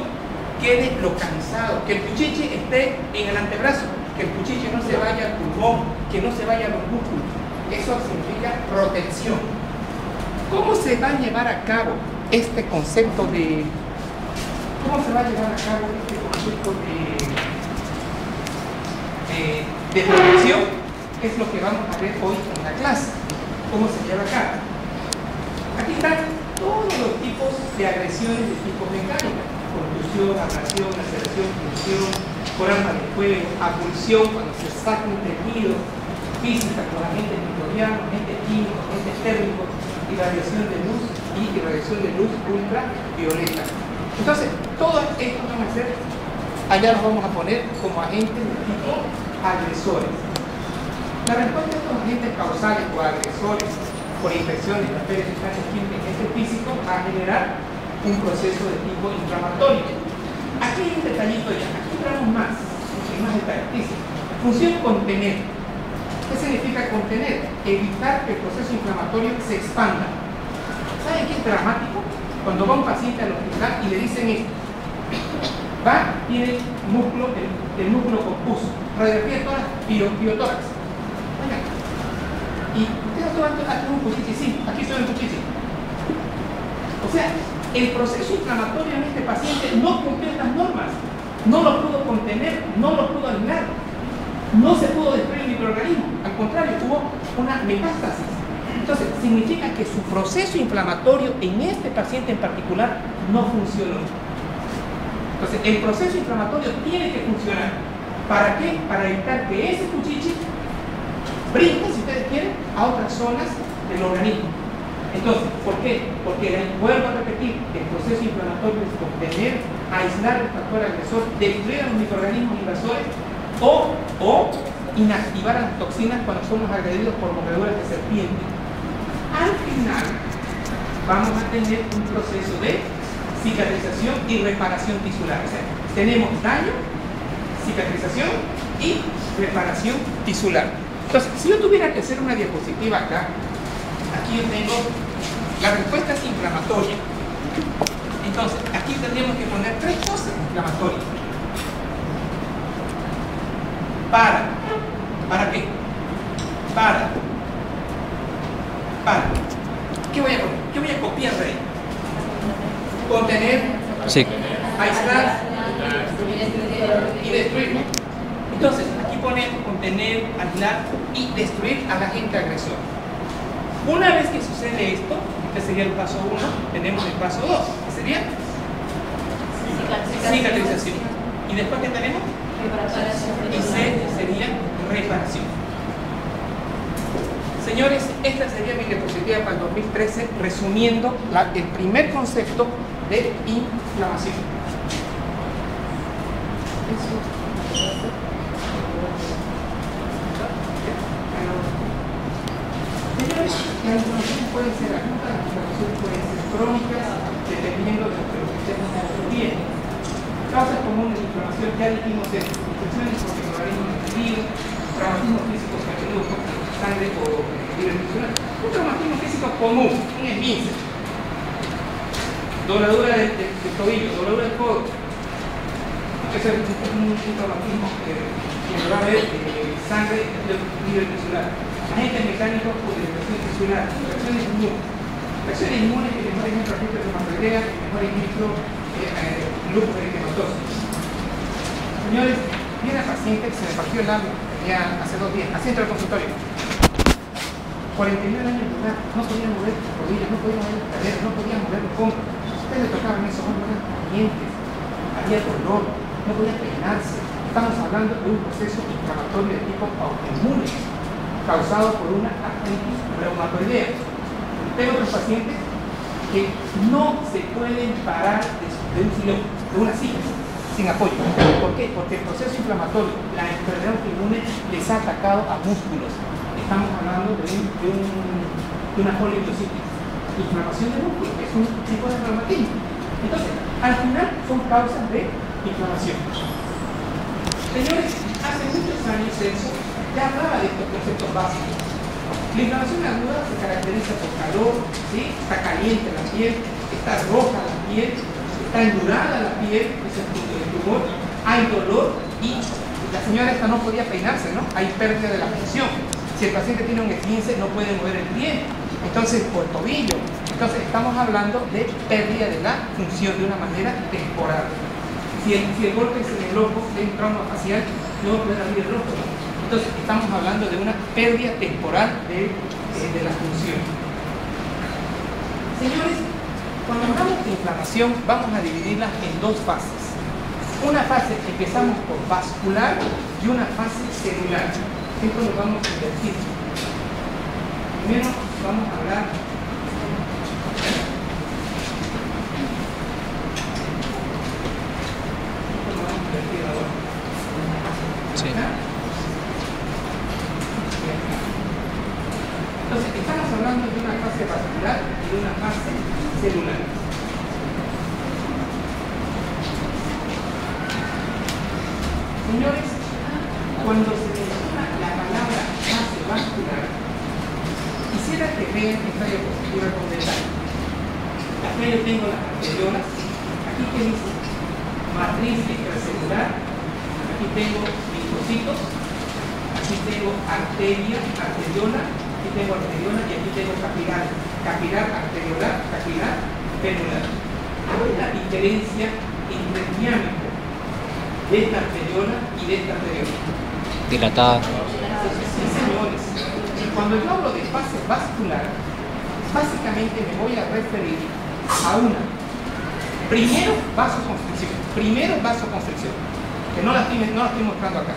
quede localizado, que el cuchiche esté en el antebrazo, que el cuchiche no se vaya al pulmón, que no se vaya a los músculos. Eso significa protección. ¿Cómo se va a llevar a cabo este concepto de... ¿Cómo se va a llevar a cabo este concepto de protección? Que es lo que vamos a ver hoy en la clase. ¿Cómo se lleva a cabo? Aquí están todos los tipos de agresiones de tipo mecánica: contusión, abrasión, laceración, punción, por arma de fuego, abulsión cuando se saca un tejido, física con agentes microbianos, agentes químicos, agentes térmicos, irradiación de luz y irradiación de luz ultravioleta. Entonces, todo esto van a ser, allá los vamos a poner como agentes de tipo agresores. La respuesta a estos agentes causales o agresores por infecciones, bacterias, sustancias químicas, agentes físicos, va a generar un proceso de tipo inflamatorio. Aquí hay un detallito ya, aquí entramos más detalles. Dice, función contener. ¿Qué significa contener? Evitar que el proceso inflamatorio se expanda. ¿Saben qué es dramático? Cuando va un paciente al hospital y le dicen esto, tiene músculo, el músculo compuso, radiografía de tórax, biotórax. Y ustedes aquí un cuchiche, sí, aquí estoy en cuchiche. O sea, el proceso inflamatorio en este paciente no cumplió estas normas, no lo pudo contener, no lo pudo aislar, no se pudo destruir el microorganismo, al contrario, hubo una metástasis. Entonces, significa que su proceso inflamatorio en este paciente en particular no funcionó. Entonces, el proceso inflamatorio tiene que funcionar. ¿Para qué? Para evitar que ese cuchiche brinque, si ustedes quieren, a otras zonas del organismo. Entonces, ¿por qué? Porque, vuelvo a repetir, el proceso inflamatorio es contener, aislar el factor agresor, destruir a los microorganismos invasores o inactivar a las toxinas cuando somos agredidos por mordeduras de serpiente. Al final, vamos a tener un proceso de cicatrización y reparación tisular. O sea, tenemos daño, cicatrización y reparación tisular. Entonces, si yo tuviera que hacer una diapositiva acá, aquí yo tengo la respuesta es inflamatoria. Entonces, aquí tendríamos que poner tres cosas inflamatorias. ¿Para qué? Para. ¿Qué voy a poner? ¿Qué voy a copiar de ahí? Contener, Sí. aislar y destruir. Entonces, aquí pone contener, aislar y destruir al agente agresor. Una vez que sucede esto, este sería el paso 1, tenemos el paso 2, que sería cicatrización. ¿Y después qué tenemos? Y C sería reparación. Señores, esta sería mi diapositiva para el 2013, resumiendo el primer concepto de inflamación. Señores, la inflamación puede ser aguda, la inflamación puede ser crónica, dependiendo de lo que estemos bien. Causas comunes de inflamación, ya dijimos esto: infecciones por microorganismos infectados, traumatismos físicos que a menudo tocan sangre o direccional. Un traumatismo físico común, un esguince, dobladura del tobillo, dobladura del codo. Ese es un traumatismo que va a haber sangre direccional. Agentes mecánicos o de infección tisular, reacciones inmunes. Reacciones inmunes que mejor ejemplo afectan a reumatoidea, que mejor ejemplo lupus eritematoso. Señores, vi a una paciente que se me partió el labio ya hace 2 días, así entró al consultorio. 49 años de edad, no podía mover las rodillas, no podía mover las caderas, no podía mover los hombros. Ustedes le tocaban esos hombros, eran calientes, había dolor, no podía peinarse. Estamos hablando de un proceso inflamatorio de tipo autoinmune, causado por una artritis reumatoidea. Tengo otros pacientes que no se pueden parar de un sillón, de una silla, sin apoyo. ¿Por qué? Porque el proceso inflamatorio, la enfermedad autoinmune les ha atacado a músculos. Estamos hablando de una poliomiyositis, inflamación de músculos, que es un tipo de reumatismo. Entonces, al final son causas de inflamación. Señores, hace muchos años Celso ya hablaba de estos conceptos básicos. La inflamación aguda se caracteriza por calor, ¿sí? Está caliente la piel, está roja la piel, está endurada la piel, ese es el tumor, hay dolor y la señora esta no podía peinarse, ¿no? Hay pérdida de la función. Si el paciente tiene un esguince no puede mover el pie, entonces, o el tobillo. Entonces estamos hablando de pérdida de la función de una manera temporal. Si el golpe es en el ojo, de un trauma facial, no va a poder abrir el ojo, ¿no? Entonces estamos hablando de una pérdida temporal de la función. Señores, cuando hablamos de inflamación vamos a dividirla en dos fases. Una fase, empezamos por vascular y una fase celular. Esto lo vamos a invertir. Primero vamos a hablar Sí. Entonces, estamos hablando de una fase vascular y de una fase celular. Señores, cuando se menciona la palabra fase vascular, quisiera que vean esta diapositiva con detalle. Acá yo tengo las arteriolas, aquí que dice matriz intracelular, aquí tengo linfocitos, aquí tengo arteria, arteriola, aquí tengo arteriola y aquí tengo capilar, capilar arteriolar, capilar venular. ¿Cuál es la diferencia entre el diámetro de esta arteriola y de esta arteriola? Dilatada. Sí, señores. Y cuando yo hablo de fase vascular, básicamente me voy a referir a una. Primero, vasoconstricción, que no la estoy mostrando acá.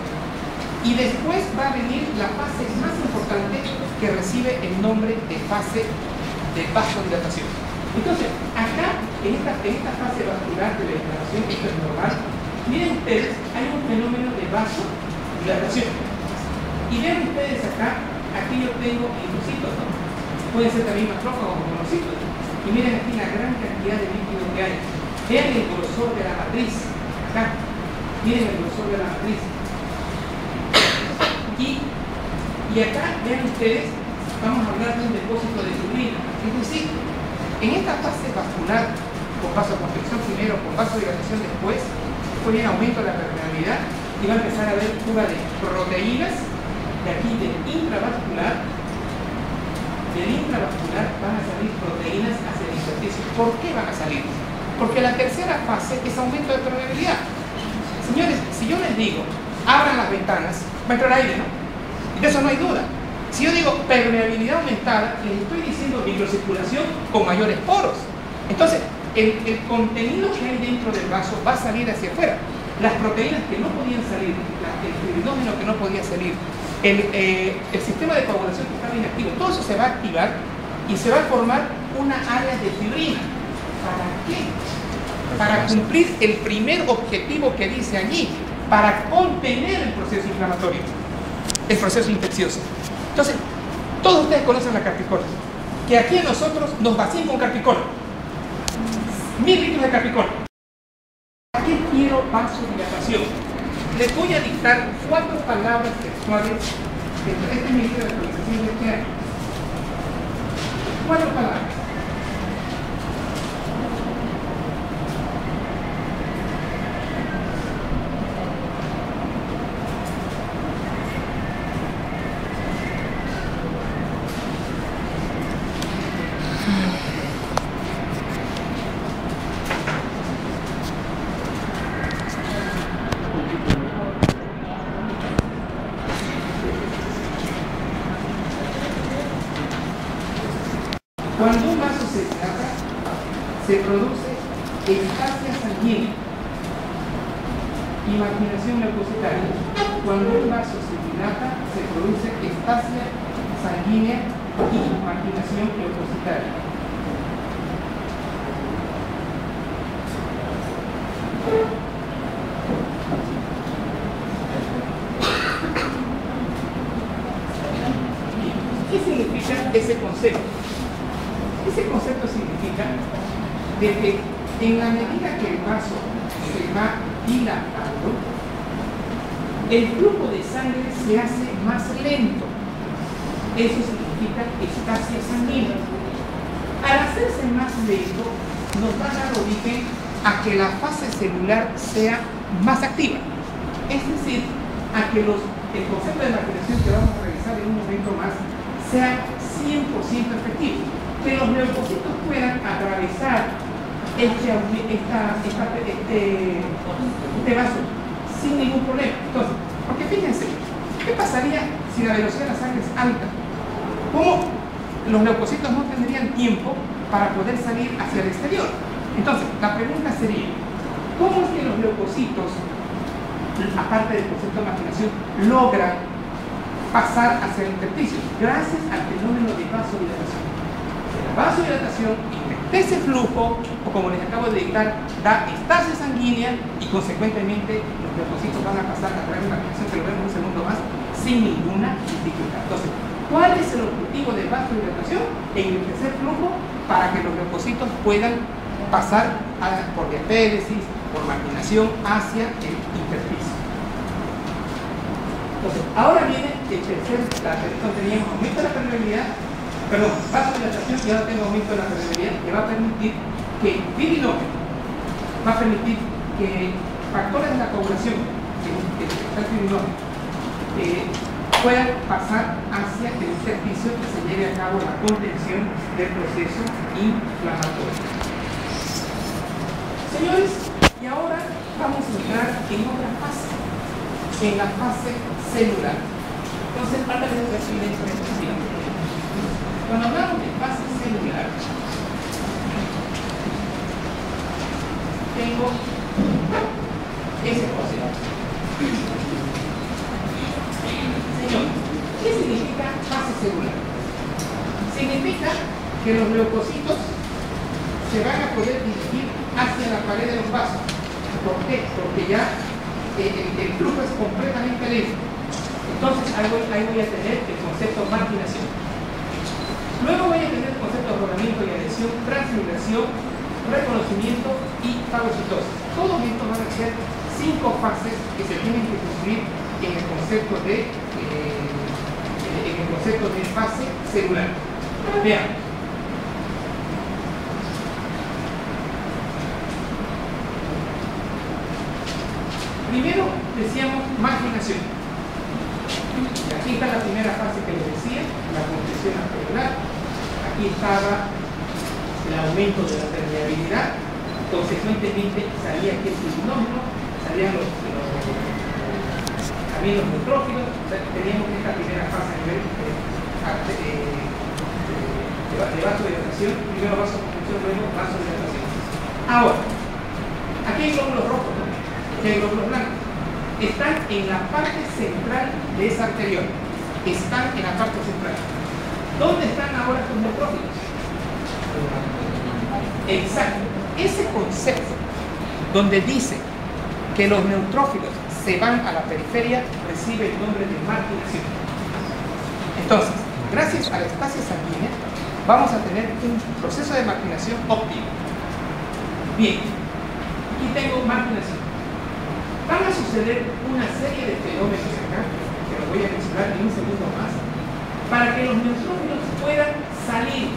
Y después va a venir la fase más importante que recibe el nombre de fase de vasodilatación. Entonces, acá, en esta fase vascular de la inflamación, esto es normal, miren ustedes, hay un fenómeno de vasodilatación. Y vean ustedes acá, aquí yo tengo linfocitos, ¿no? Pueden ser también macrófagos o monocitos. Y miren aquí la gran cantidad de líquido que hay. Vean el grosor de la matriz, acá. Miren el grosor de la matriz. Y acá, vean ustedes, vamos a hablar de un depósito de fibrina. Es decir, en esta fase vascular, con vasoconstricción primero, con vasodilatación después viene aumento de la permeabilidad y va a empezar a haber fuga de proteínas, de aquí del intravascular. Del intravascular van a salir proteínas hacia el intersticio. ¿Por qué van a salir? Porque la tercera fase es aumento de permeabilidad. Señores, si yo les digo, abran las ventanas, va a entrar aire, ¿no? Y de eso no hay duda. Si yo digo permeabilidad aumentada, les estoy diciendo microcirculación con mayores poros. Entonces, el contenido que hay dentro del vaso va a salir hacia afuera. Las proteínas que no podían salir, el fibrinógeno que no podía salir, el sistema de coagulación que estaba inactivo, todo eso se va a activar y se va a formar una área de fibrina. ¿Para qué? Para cumplir el primer objetivo que dice allí, para contener el proceso inflamatorio, el proceso infeccioso. Entonces, todos ustedes conocen la carpicola, que aquí a nosotros nos vacían con carpicola, 1000 litros de carpicola. ¿Para qué quiero vasodilatación? Les voy a dictar 4 palabras textuales. Este es mi libro de actualización de este año. 4 palabras. Cuando un vaso se dilata, se produce estasia sanguínea. Imaginación leucocitaria. Cuando un vaso se dilata, se produce estasia sanguínea y marginación leucocitaria. ¿Qué significa ese concepto? Ese concepto significa de que en la medida que el vaso se va dilatando, el flujo de sangre se hace más lento. Eso significa estasia sanguínea. Al hacerse más lento, nos va a dar origen a que la fase celular sea más activa. Es decir, a que el concepto de marginación que vamos a revisar en un momento más sea 100% efectivo. Que los leucocitos puedan atravesar este vaso sin ningún problema. Entonces, porque fíjense, ¿qué pasaría si la velocidad de la sangre es alta? ¿Cómo los leucocitos no tendrían tiempo para poder salir hacia el exterior? Entonces, la pregunta sería, ¿cómo es que los leucocitos, aparte del concepto de marginación, logran pasar hacia el intersticio? Gracias al fenómeno de vasodilatación. La vasodilatación ese flujo, o como les acabo de dictar, da estasia sanguínea y consecuentemente los leucocitos van a pasar a través de una marginación, que lo vemos un segundo más, sin ninguna dificultad. Entonces, ¿cuál es el objetivo de vasodilatación? Enriquecer flujo para que los leucocitos puedan pasar por diapéresis, por marginación hacia el intersticio. Entonces, ahora viene el tercer dato. Entonces teníamos aumento de la permeabilidad, perdón, vasodilatación, y ahora tengo aumento de la permeabilidad, que va a permitir que fibrinogen, va a permitir que factores de la coagulación, que está el fibrinogen, puedan pasar hacia el intersticio y se lleve a cabo la contención del proceso inflamatorio. Señores, y ahora vamos a entrar en otra fase, en la fase celular. Entonces, parte de la experiencia. Cuando hablamos de fase celular, tengo ese proceso. Señores, ¿qué significa fase celular? Significa que los leucocitos se van a poder dirigir hacia la pared de los vasos. ¿Por qué? Porque ya el flujo es completamente lento. Entonces ahí voy a tener el concepto de marginación. Luego voy a tener el concepto de rodamiento y adhesión, transmigración, reconocimiento y fagocitosis. Todos estos van a ser 5 fases que se tienen que cumplir en el concepto de fase celular. Vean. Primero decíamos marginación. Y aquí está la primera fase que les decía, la contención arteriolar. Aquí estaba el aumento de la permeabilidad. Consecuentemente salía aquí el fibrinogen, salían también los neutrófilos. O sea, teníamos esta primera fase a nivel de vasodilatación. Primero vasoconstricción, luego vasodilatación. Ahora, aquí hay glóbulos rojos, ¿no? Aquí hay glóbulos blancos. Están en la parte central de esa arteriol. Están en la parte central. ¿Dónde están ahora estos neutrófilos? Exacto. Ese concepto donde dice que los neutrófilos se van a la periferia recibe el nombre de marginación. Entonces, gracias a la estasia sanguínea vamos a tener un proceso de marginación óptimo. Bien, aquí tengo marginación. Van a suceder una serie de fenómenos acá, que los voy a mencionar en un segundo más, para que los neutrófilos puedan salir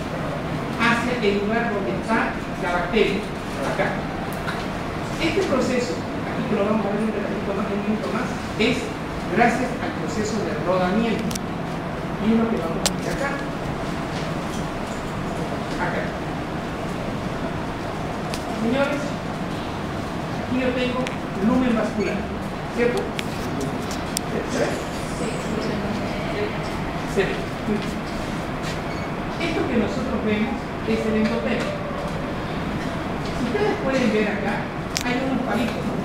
hacia el lugar donde está la bacteria, acá. Este proceso, aquí que lo vamos a ver un minuto más, es gracias al proceso de rodamiento. Y es lo que vamos a ver acá. Acá. Señores, aquí yo tengo lumen vascular, ¿cierto? ¿Se ve? Se ve. Esto que nosotros vemos es el endotelio. Si ustedes pueden ver acá, hay unos palitos, ¿no?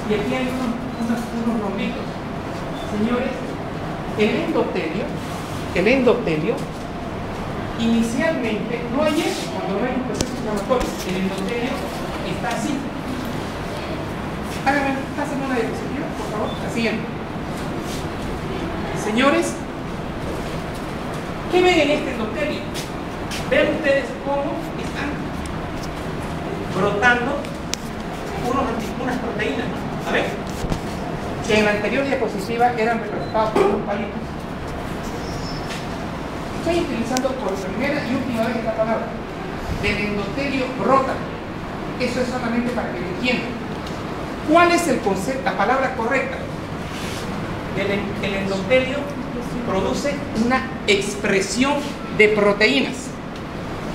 Y aquí hay unos rombitos. Señores, el endotelio Inicialmente no hay eso cuando no hay un proceso inflamatorio. El endotelio está así. Pásenme una diapositiva, por favor, la siguiente. Señores, ¿qué ven en este endotelio? Vean ustedes cómo están brotando unas proteínas, ¿no? A ver, que en la anterior diapositiva eran representados por unos palitos. Estoy utilizando por primera y última vez esta palabra. Del endotelio brota. Eso es solamente para que lo entiendan. ¿Cuál es el concepto, la palabra correcta? El endotelio produce una expresión de proteínas.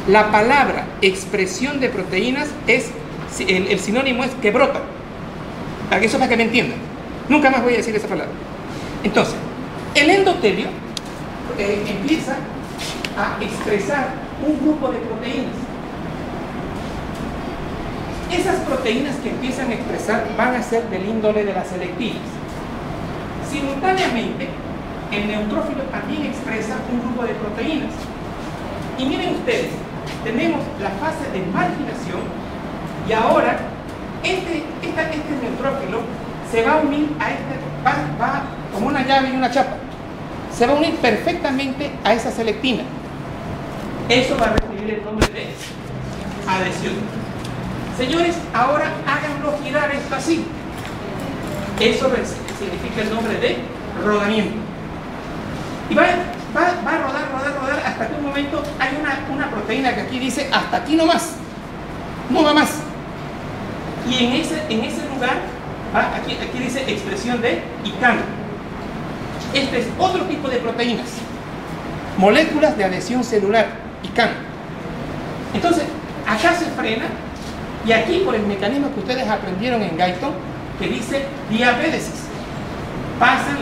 La palabra expresión de proteínas es, el sinónimo es que brota. Eso es para que me entiendan. Nunca más voy a decir esa palabra. Entonces, el endotelio empieza a expresar un grupo de proteínas. Esas proteínas que empiezan a expresar van a ser del índole de las selectivas. Simultáneamente, el neutrófilo también expresa un grupo de proteínas. Y miren ustedes, tenemos la fase de marginación y ahora este neutrófilo se va a unir a va como una llave y una chapa. Se va a unir perfectamente a esa selectina. Eso va a recibir el nombre de adhesión. Señores, ahora háganlo girar esto así. Eso significa el nombre de rodamiento. Y va a rodar hasta que un momento hay una proteína que aquí dice hasta aquí no más. No va más. Y en ese lugar, aquí dice expresión de ICAM. Este es otro tipo de proteínas. Moléculas de adhesión celular, ICAM. Entonces, acá se frena y aquí por el mecanismo que ustedes aprendieron en Guyton, que dice diapédesis. Pasan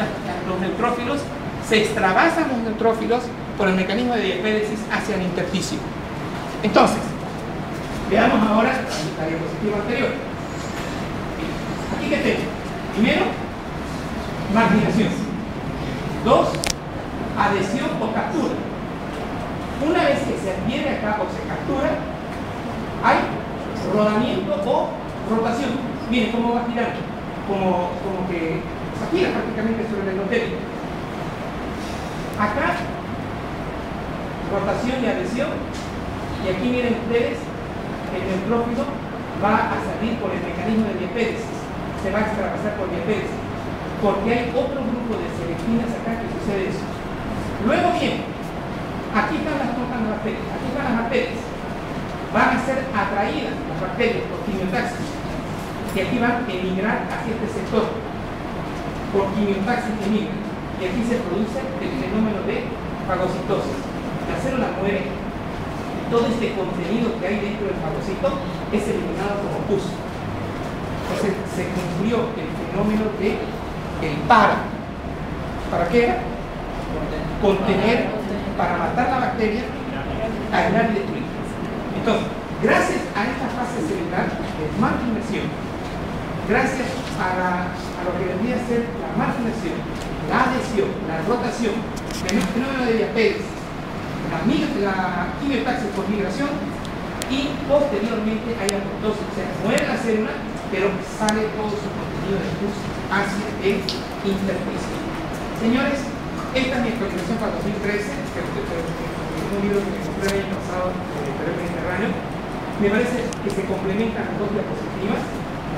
los neutrófilos, se extravasan los neutrófilos por el mecanismo de diapédesis hacia el intersticio. Entonces, veamos ahora la diapositiva anterior. Aquí que tengo. Primero, marginación. 2, adhesión o captura. Una vez que se adhiere acá o se captura, hay rodamiento o rotación. Miren cómo va girando. Como que se gira prácticamente sobre el endotelio. Acá, rotación y adhesión. Y aquí miren ustedes, el neutrófilo va a salir por el mecanismo de diapédesis. Se va a extravasar por diapédesis. Porque hay otro grupo de selectinas acá que sucede eso. Luego bien, aquí están las bacterias. Aquí están las bacterias. Van a ser atraídas las bacterias por quimiotaxis. Y aquí van a emigrar hacia este sector. Por quimiotaxis emigran. Y aquí se produce el fenómeno de fagocitosis. La célula muere. Todo este contenido que hay dentro del fagocito es eliminado como pus. Entonces se cumplió el fenómeno de el para. ¿Para qué era? Contener, para matar la bacteria, aislar y destruir. Entonces, gracias a esta fase celular de marginación, gracias a lo que vendría a ser la marginación, la adhesión, la rotación, el fenómeno de diapédesis, la quimiotaxis por migración y posteriormente hay apoptosis, o sea, muere la célula, pero sale todo su contenido de pus hacia el intersticio. Señores, esta es mi explicación para 2013, que es un libro que me compré el año pasado del Mediterráneo. Me parece que se complementan las dos diapositivas,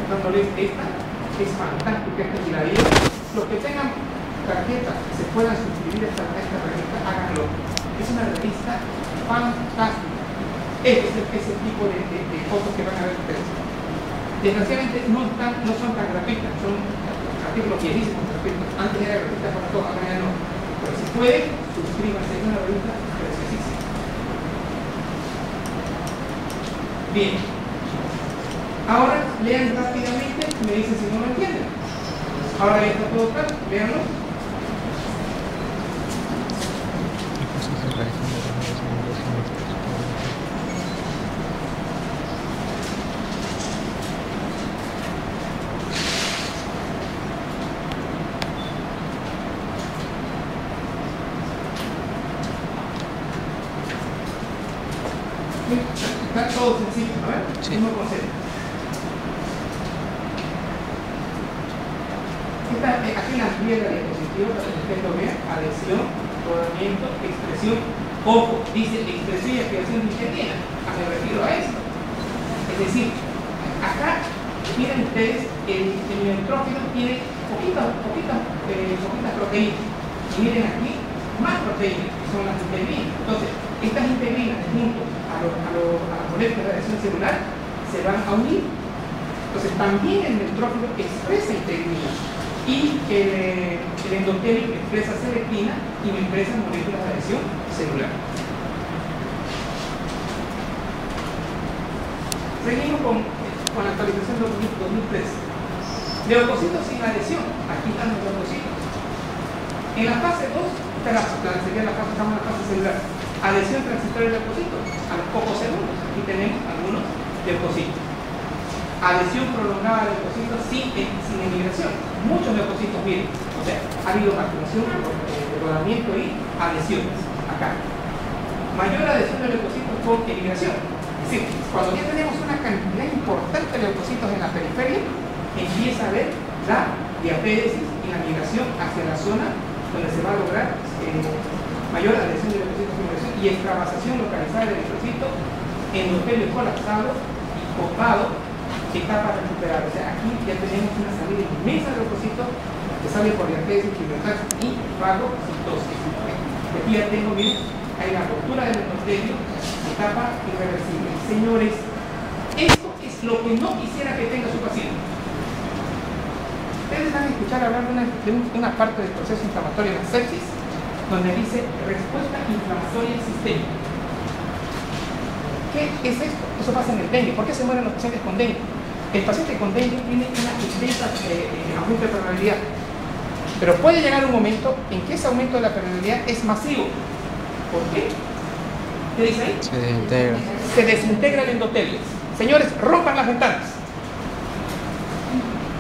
dándoles esta, es fantástica esta tiradilla. Los que tengan tarjetas que se puedan suscribir a esta revista, háganlo. Es una revista fantástica. Este es el tipo de fotos que van a ver ustedes. Desgraciadamente no son tan gratuitas, son artículos bienísimos gratuitos. Antes era gratuita para todos, ahora ya no. Pero si pueden, suscríbanse, es una revista preciosísima. Bien. Ahora lean rápidamente y me dicen si no lo entienden. Ahora ya está todo claro, leanlo. todo sencillo, ¿no ves? Sí. Mismo concepto. Aquí la amplié la diapositiva para que ustedes lo vean. Adhesión, rodamiento, expresión. Ojo, dice expresión y activación distintiva. Me refiero a esto. Es decir, acá, miren ustedes, el neutrófilo tiene poquitas proteínas. Y miren aquí, más proteínas, que son las integrinas. Entonces, estas integrinas, junto a las moléculas de adhesión celular, se van a unir. Entonces, también el neutrófilo expresa integrinas. Y el endotelio expresa selectina y me expresa moléculas de adhesión celular. Seguimos con la actualización 2013. Leucocitos sin adhesión. Aquí están los leucocitos. En la fase 2, sería la fase, estamos en la fase celular. Adhesión transitoria de leucocitos. A los pocos segundos. Aquí tenemos algunos leucocitos. Adhesión prolongada de leucocitos sin emigración. Muchos leucocitos, miren. O sea, ha habido activación, rodamiento y adhesiones. Acá. Mayor adhesión de leucocitos con emigración. Es decir, cuando ya tenemos una cantidad importante de leucocitos en la periferia, empieza a haber la diapéresis y la migración hacia la zona donde se va a lograr mayor adhesión de leucocitos con emigración y extravasación localizada del leucocito, endotelio colapsado y copado, etapa recuperada. O sea, aquí ya tenemos una salida inmensa de leucocitos que sale por diapéresis, fibriotaxis y fagocitosis. Aquí ya tengo, miren, hay la ruptura del endotelio, etapa irreversible. Señores, esto es lo que no quisiera que tenga su paciente. Ustedes van a escuchar hablar de una parte del proceso inflamatorio en la sepsis, donde dice respuesta inflamatoria sistémica. ¿Qué es esto? Eso pasa en el dengue. ¿Por qué se mueren los pacientes con dengue? El paciente con dengue tiene una intensa aumento de permeabilidad. Pero puede llegar un momento en que ese aumento de la permeabilidad es masivo. ¿Por qué? ¿Qué dice ahí? Se desintegra. Se desintegra el endotelio. Señores, rompan las ventanas.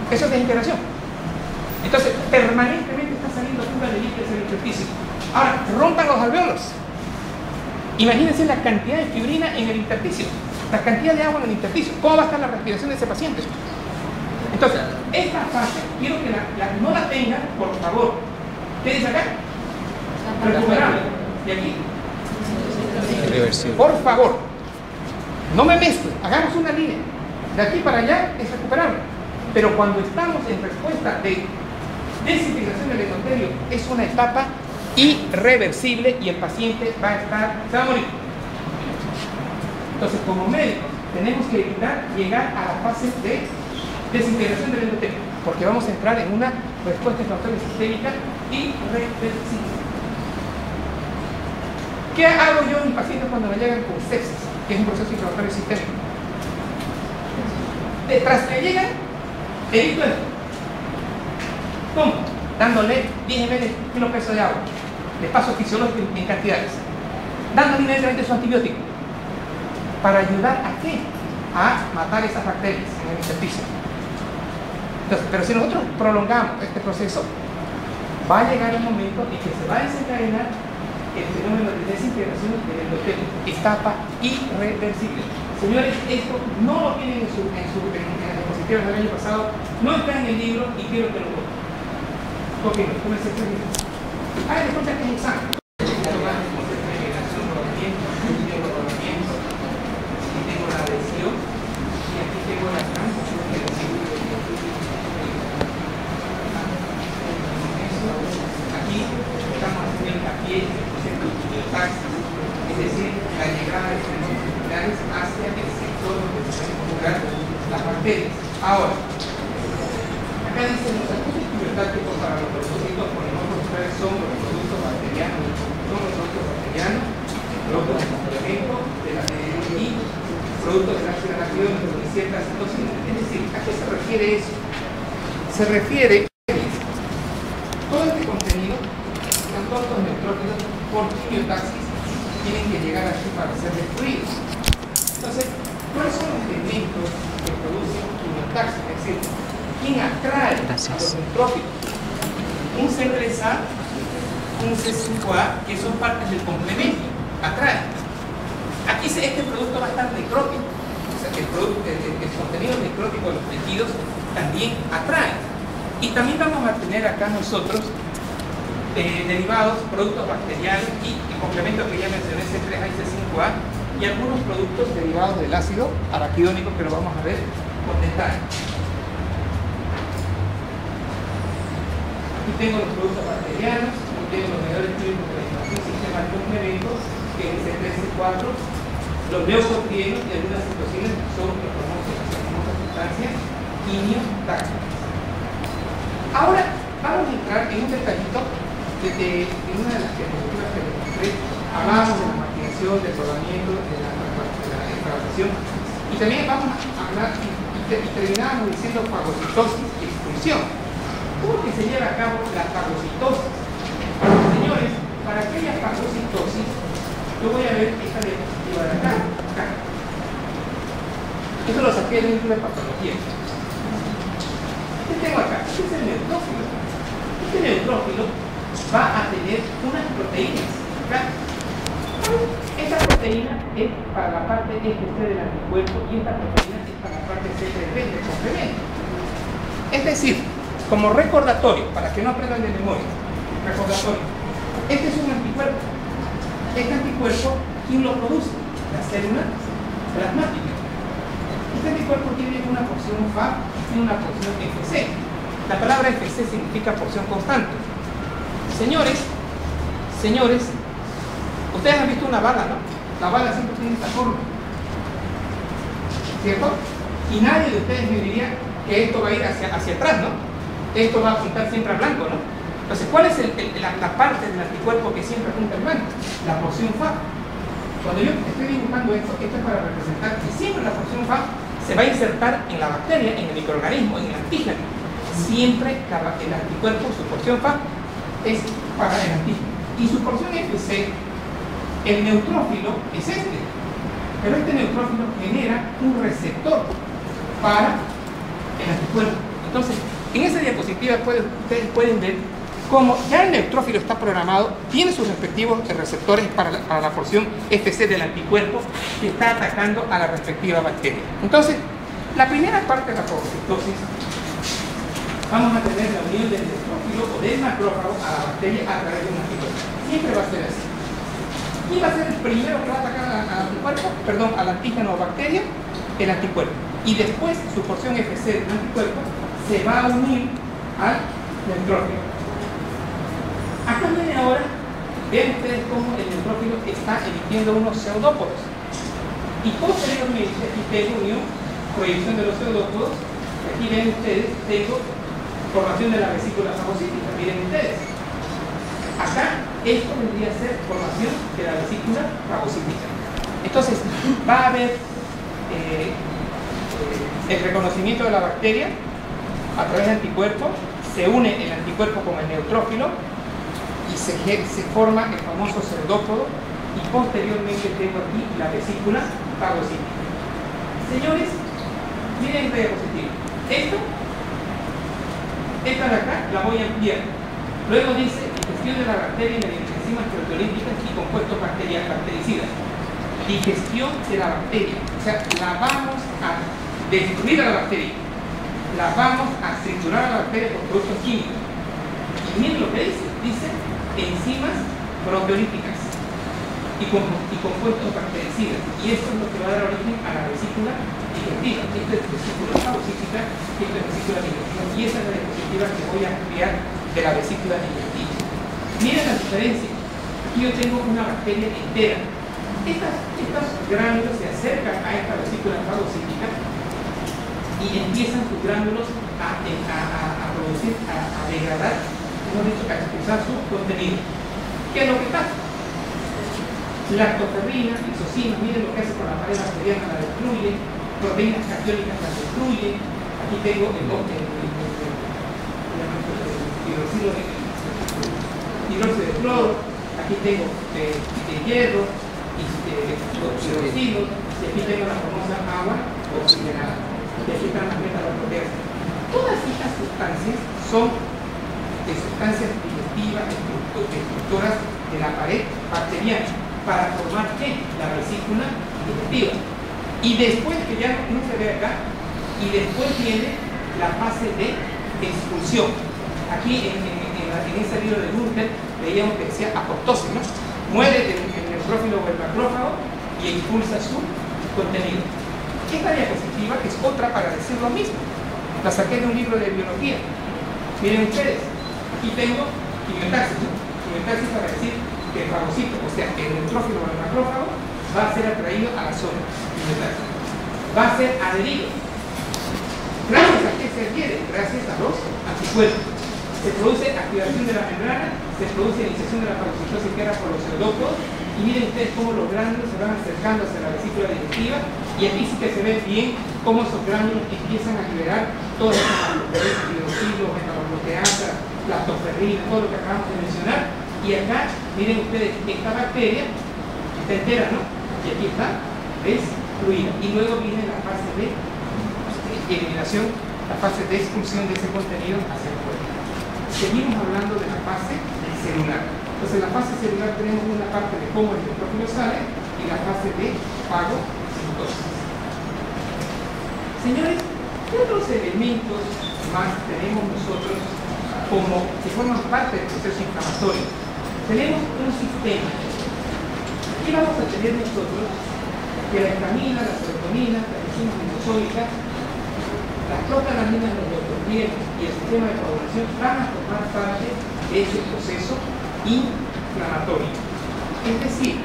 Eso es desintegración. Entonces, permanentemente está saliendo fuga de líquidos en el intersticio. Ahora, rompan los alveolos. Imagínense la cantidad de fibrina en el intersticio, la cantidad de agua en el intersticio. ¿Cómo va a estar la respiración de ese paciente? Entonces, esta fase, quiero que no la tengan, por favor. ¿Qué dice acá? Recuperable. Y aquí. Irreversible. Por favor, no me mezclen, hagamos una línea. De aquí para allá es recuperable. Pero cuando estamos en respuesta de desintegración del endotelio, es una etapa irreversible y el paciente se va a morir. Entonces, como médicos, tenemos que evitar llegar a la fase de desintegración del endotelio, porque vamos a entrar en una respuesta inflamatoria sistémica irreversible. ¿Qué hago yo en mis pacientes cuando me llegan con sepsis, que es un proceso inflamatorio sistémico? Tras que llegan, evito esto. ¿Cómo? Dándole 10 ml kilo peso de agua, de paso fisiológico en cantidades, dándole inmediatamente su antibiótico, para ayudar a qué? A matar esas bacterias en el intersticio. Entonces, pero si nosotros prolongamos este proceso, va a llegar un momento en que se va a desencadenar el fenómeno de desintegración del endotelio, etapa irreversible. Señores, esto no lo tienen en las diapositivas del año pasado, no está en el libro y quiero que lo voten. Ok, ¿cómo es este libro? Hagan de cuenta que es un examen. Tengo la adhesión y aquí tengo la transfusión de adhesión. Aquí estamos haciendo hincapié en el concepto de biotaxis, es decir, la llegada de fenómenos nucleares hacia el sector donde se pueden conjugar las bacterias. Ahora, acá dicen los activos biotácticos para los propósitos polimorfos son los productos bacterianos, productos de complemento de la y productos de la acción de ciertas toxinas. Es decir, ¿a qué se refiere eso? Se refiere a todo este contenido, todos los neutrófilos por quimiotaxis tienen que llegar aquí para ser destruidos. Entonces, ¿cuáles son los elementos que producen quimiotaxis? Es decir, ¿quién atrae a los neutrófilos? Un C3A, un C5A, que son partes del complemento, atraen. Aquí este producto va a estar necrótico. el contenido necrótico de los tejidos también atrae. Y también vamos a tener acá nosotros derivados, productos bacteriales y el complemento que ya mencioné, C3A y C5A, y algunos productos derivados del ácido araquidónico que lo vamos a ver con detalle. Aquí tengo los productos bacterianos, aquí tengo los mediadores químicos de la información, sistema de complementos, que es C3, C4, los leucotrienos y algunas citocinas que son las famosas sustancias quimiotácticas. Ahora vamos a entrar en un detallito en una de las diapositivas que les mostré. Hablábamos de la maquinación, del rodamiento, de la extravasación, y también vamos a hablar y terminábamos diciendo fagocitosis y expulsión. ¿Cómo que se lleva a cabo la fagocitosis? Señores, para que haya fagocitosis, yo voy a ver esta diapositiva de acá. Esto lo saqué del libro de patología. ¿Qué tengo acá? Este es el neutrófilo. Este neutrófilo va a tener unas proteínas. ¿Acá? Esta proteína es para la parte FC del anticuerpo y esta proteína es para la parte C3B del complemento. Es decir, como recordatorio, para que no aprendan de memoria, recordatorio, este es un anticuerpo. Este anticuerpo, ¿quién lo produce? La célula plasmática. Este anticuerpo tiene una porción FA y una porción FC. La palabra FC significa porción constante. Señores, ustedes han visto una bala, ¿no? La bala siempre tiene esta forma, ¿cierto? Y nadie de ustedes me diría que esto va a ir hacia atrás, ¿no? Esto va a apuntar siempre a blanco, ¿no? Entonces, ¿cuál es la parte del anticuerpo que siempre apunta al blanco? La porción FA. Cuando yo estoy dibujando esto es para representar que siempre la porción FA se va a insertar en la bacteria, en el microorganismo, en el antígeno. Siempre el anticuerpo, su porción FA, es para el antígeno. Y su porción FC, el neutrófilo, es este. Pero este neutrófilo genera un receptor para el anticuerpo. Entonces, en esa diapositiva ustedes pueden ver cómo ya el neutrófilo está programado, tiene sus respectivos receptores para la porción FC del anticuerpo que está atacando a la respectiva bacteria. Entonces, la primera parte de la fagocitosis, vamos a tener la unión del neutrófilo o del macrófago a la bacteria a través de un anticuerpo. Siempre va a ser así. ¿Quién va a ser el primero que va a atacar al anticuerpo? Perdón, al antígeno o bacteria, el anticuerpo. Y después su porción FC del anticuerpo se va a unir al neutrófilo. Acá viene ahora, vean ustedes cómo el neutrófilo está emitiendo unos pseudópodos. Y posteriormente, aquí tengo unión, proyección de los pseudópodos. Aquí ven ustedes, tengo formación de la vesícula fagocítica. Miren ustedes. Acá, esto vendría a ser formación de la vesícula fagocítica. Entonces, va a haber el reconocimiento de la bacteria a través del anticuerpo, se une el anticuerpo con el neutrófilo y se forma el famoso pseudópodo, y posteriormente tengo aquí la vesícula fagocítica. Señores, miren esta diapositiva. Esta de acá la voy a ampliar. Luego dice digestión de la bacteria mediante enzimas proteolíticas y compuestos bactericidas. Digestión de la bacteria, o sea, la vamos a destruir a la bacteria, la vamos a triturar a la bacteria con productos químicos. Y miren lo que dice enzimas proteolíticas y compuestos bactericidas. Y esto es lo que va a dar origen a la vesícula digestiva. Esta es vesícula fagocítica y esta es vesícula digestiva. Y esa es la diapositiva que voy a ampliar de la vesícula digestiva. Miren la diferencia. Aquí yo tengo una bacteria entera. Estas gránulos se acercan a esta vesícula fagocítica y empiezan sus gránulos a producir, a degradar, hemos dicho, a expulsar su contenido. ¿Qué es lo que pasa? Lactoferrina, lisocimas, miren lo que hace con la pared bacteriana, la destruye, proteínas catiónicas la destruye. Aquí tengo el hidróxido de cloro, aquí tengo de hierro, hidroxilos, y aquí tengo la famosa agua oxigenada. Y aquí están las metaloproteasas. Todas estas sustancias son sustancias digestivas, estructuras de la pared bacteriana, para formar ¿qué? La vesícula digestiva. Y después, que ya no se ve acá, y después viene la fase de expulsión. Aquí en ese libro de Gunther veíamos que decía apoptosis, ¿no? Muere el neutrófilo o el macrófago y expulsa su contenido. Esta diapositiva es otra para decir lo mismo. La saqué de un libro de biología. Miren ustedes, aquí tengo quimiotaxis, ¿no? Quimiotaxis para decir que el fagocito, o sea, el neutrófilo o el macrófago, va a ser atraído a la zona. Quimiotaxis. Va a ser adherido. ¿Gracias a qué se adhiere? Gracias a los anticuerpos. Se produce activación de la membrana, se produce iniciación de la fagocitosis que era por los pseudópodos, y miren ustedes cómo los gránulos se van acercando hacia la vesícula digestiva, y aquí sí que se ve bien cómo esos gránulos empiezan a liberar todas esas hidroxilos, metalogluteasa, lactoferrina, todo lo que acabamos de mencionar. Y acá, miren ustedes, esta bacteria está entera, ¿no? Y aquí está excluida. Y luego viene la fase de eliminación, la fase de expulsión de ese contenido hacia el cuerpo. Seguimos hablando de la fase celular. Entonces, en la fase celular tenemos una parte de cómo el neutrófilo sale y la fase de fagocitosis. Señores, ¿qué otros elementos más tenemos nosotros como que forman parte del proceso inflamatorio? Tenemos un sistema. Aquí vamos a tener nosotros que la histamina, la serotonina, la enzima glicosoica, las protalaminas, los neurotransmisores y el sistema de coagulación van a formar parte de ese proceso inflamatorio. Es decir,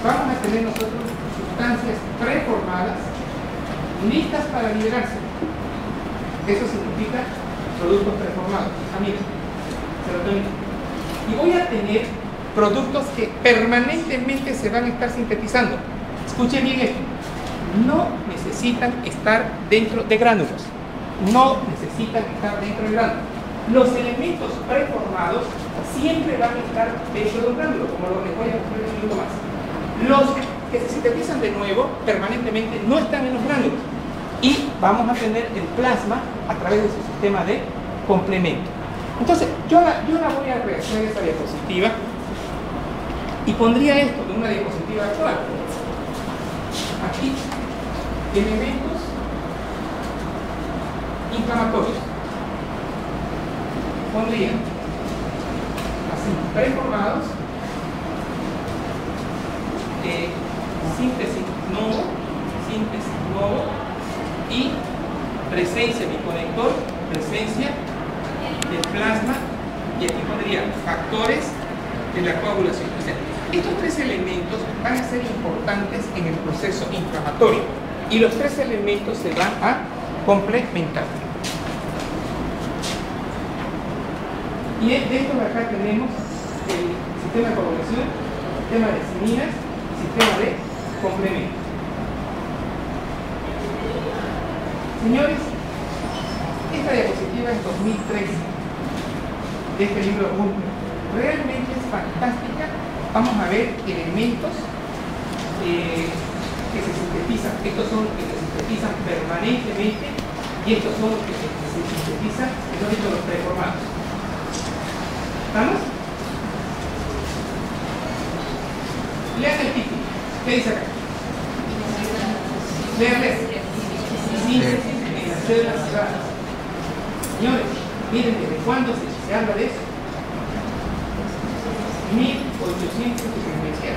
vamos a tener nosotros sustancias preformadas listas para liberarse. Eso significa productos preformados, histamina, serotonina. Y voy a tener productos que permanentemente se van a estar sintetizando. Escuchen bien esto. No necesitan estar dentro de gránulos. No necesitan estar dentro de gránulos. Los elementos preformados siempre van a estar dentro de un gránulo, como les voy a mostrar en un minuto más. Los que se sintetizan de nuevo permanentemente no están en los gránulos. Y vamos a tener el plasma a través de su sistema de complemento. Entonces, yo la voy a rehacer esta diapositiva y pondría esto de una diapositiva actual. Aquí, elementos inflamatorios. Pondría así, preformados, síntesis novo y presencia de conector, presencia del plasma, y aquí pondría factores de la coagulación. O sea, estos tres elementos van a ser importantes en el proceso inflamatorio y los tres elementos se van a complementar. Y dentro de acá tenemos el sistema de coagulación, sistema de ciminas, sistema de complemento. Señores, esta diapositiva es 2013 de este libro de Gunther. Realmente es fantástica. Vamos a ver elementos que se sintetizan. Estos son los que se sintetizan permanentemente y estos son los que se sintetizan, que son estos los preformados. ¿Estamos? Lean el título. ¿Qué dice acá? Leanles. Síntesis en las células cerradas. Señores, miren desde cuándo se habla de eso. 1867.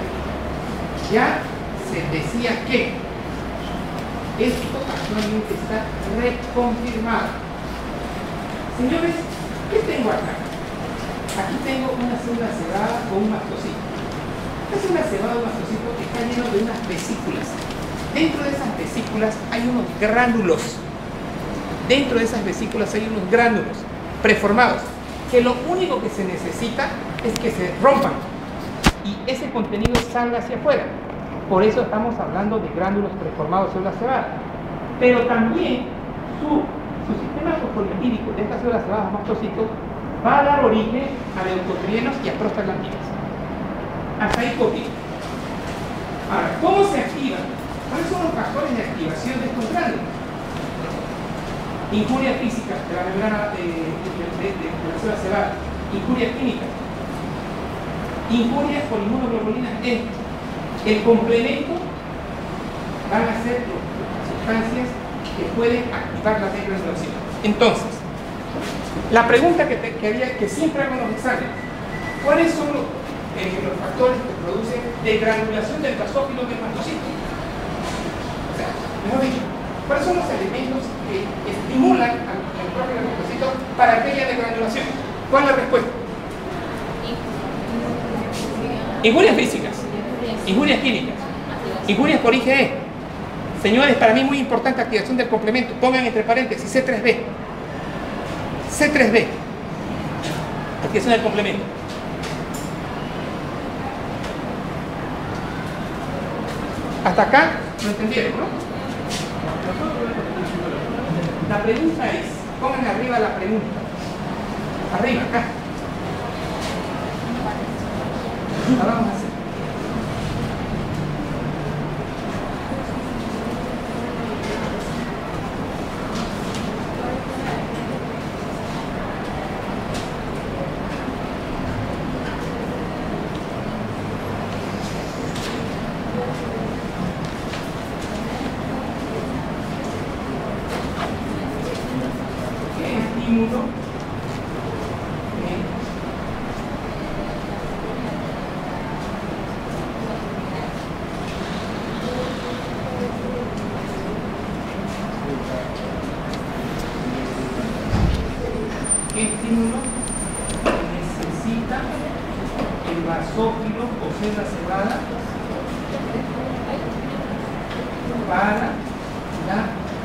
Ya se decía que esto actualmente está reconfirmado. Señores, ¿qué tengo acá? Aquí tengo una célula cebada o un mastocito. Esta célula cebada o mastocito está lleno de unas vesículas. Dentro de esas vesículas hay unos gránulos. Dentro de esas vesículas hay unos gránulos preformados, que lo único que se necesita es que se rompan y ese contenido salga hacia afuera. Por eso estamos hablando de gránulos preformados, células cebadas. Pero también su sistema fosfolipídico de estas células cebadas mastocitos va a dar origen a leucotrienos y a prostaglandinas. Hasta ahí copio. Ahora, ¿cómo se activan? ¿Cuáles son los factores de activación de estos gránulos? Injuria física de la membrana de la célula cebada, injuria química, injuria por inmunoglobulinas E. El complemento van a ser sustancias que pueden activar la degranulación. Entonces, la pregunta que siempre hago en los exámenes: ¿cuáles son los factores que producen degranulación del basófilo del mastocito? O sea, mejor dicho, ¿cuáles son los elementos que estimulan al propio mastocito para que haya degranulación? ¿Cuál es la respuesta? Injurias físicas, injurias químicas, injurias por IgE. Señores, para mí muy importante activación del complemento. Pongan entre paréntesis C3b. C3b. Activación del complemento. Hasta acá lo entendieron, ¿no? La pregunta es, pongan arriba la pregunta. Arriba, acá. La vamos a hacer. ¿Qué estímulo necesita el basófilo o célula cebada para la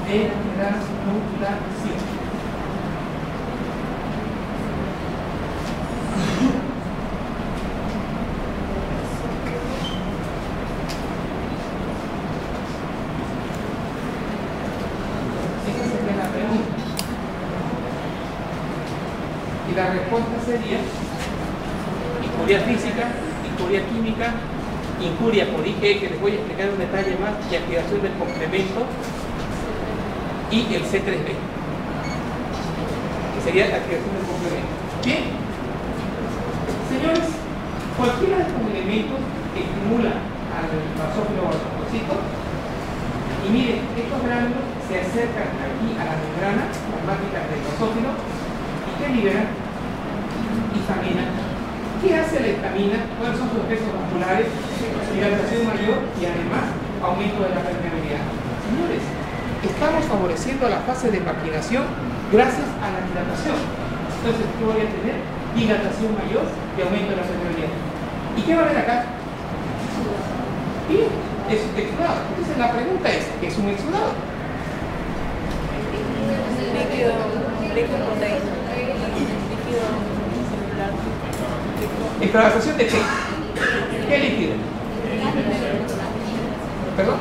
degranulación? Esa sería la pregunta. Y la respuesta sería injuria física, injuria química, injuria por IgE, que les voy a explicar un detalle más, y activación del complemento, y el C3b, que sería la activación del complemento. Bien, señores, cualquiera de estos elementos estimula al basófilo o al mastocito, y miren, estos gránulos se acercan aquí a la membrana plasmática del basófilo. ¿Qué libera? Histamina. ¿Qué hace la histamina? ¿Cuáles son sus efectos vasculares? Dilatación mayor y además aumento de la permeabilidad. Señores, estamos favoreciendo la fase de maquinación gracias a la dilatación. Entonces, ¿qué voy a tener? Dilatación mayor y aumento de la permeabilidad. ¿Y qué va a haber acá? Bien, es exudado. Entonces la pregunta es, ¿qué es un exudado? Líquido proteína. ¿Extravasación de qué? ¿Qué líquido? ¿Perdón?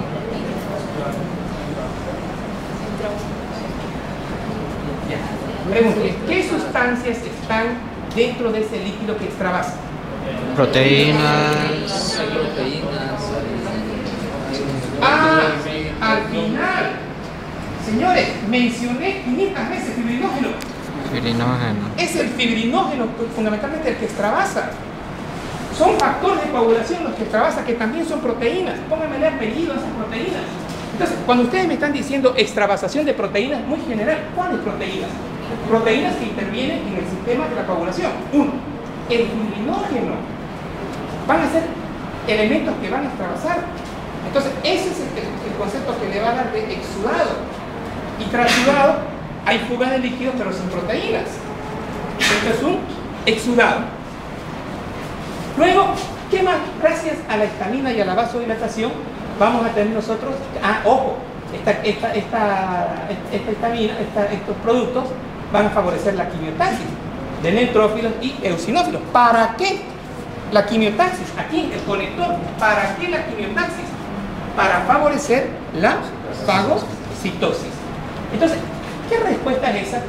Ya. Pregunte, ¿qué sustancias están dentro de ese líquido que extravasa? Proteínas. Ah, al final. Señores, mencioné 500 veces fibrinógeno. Fibrinógeno. Es el fibrinógeno fundamentalmente el que extravasa. Son factores de coagulación los que extravasa, que también son proteínas. Pónganme el apellido a esas proteínas. Entonces, cuando ustedes me están diciendo extravasación de proteínas, muy general, ¿cuáles proteínas? Proteínas que intervienen en el sistema de la coagulación. Uno, el fibrinógeno. Van a ser elementos que van a extravasar. Entonces, ese es el concepto que le va a dar de exudado. Y tras sudado, hay fuga de líquidos, pero sin proteínas. Esto es un exudado. Luego, ¿qué más? Gracias a la histamina y a la vasodilatación, vamos a tener nosotros, ojo, esta histamina, estos productos van a favorecer la quimiotaxis de neutrófilos y eosinófilos. ¿Para qué la quimiotaxis? Aquí, el conector. ¿Para qué la quimiotaxis? Para favorecer la fagocitosis. Entonces, ¿qué respuesta es esa?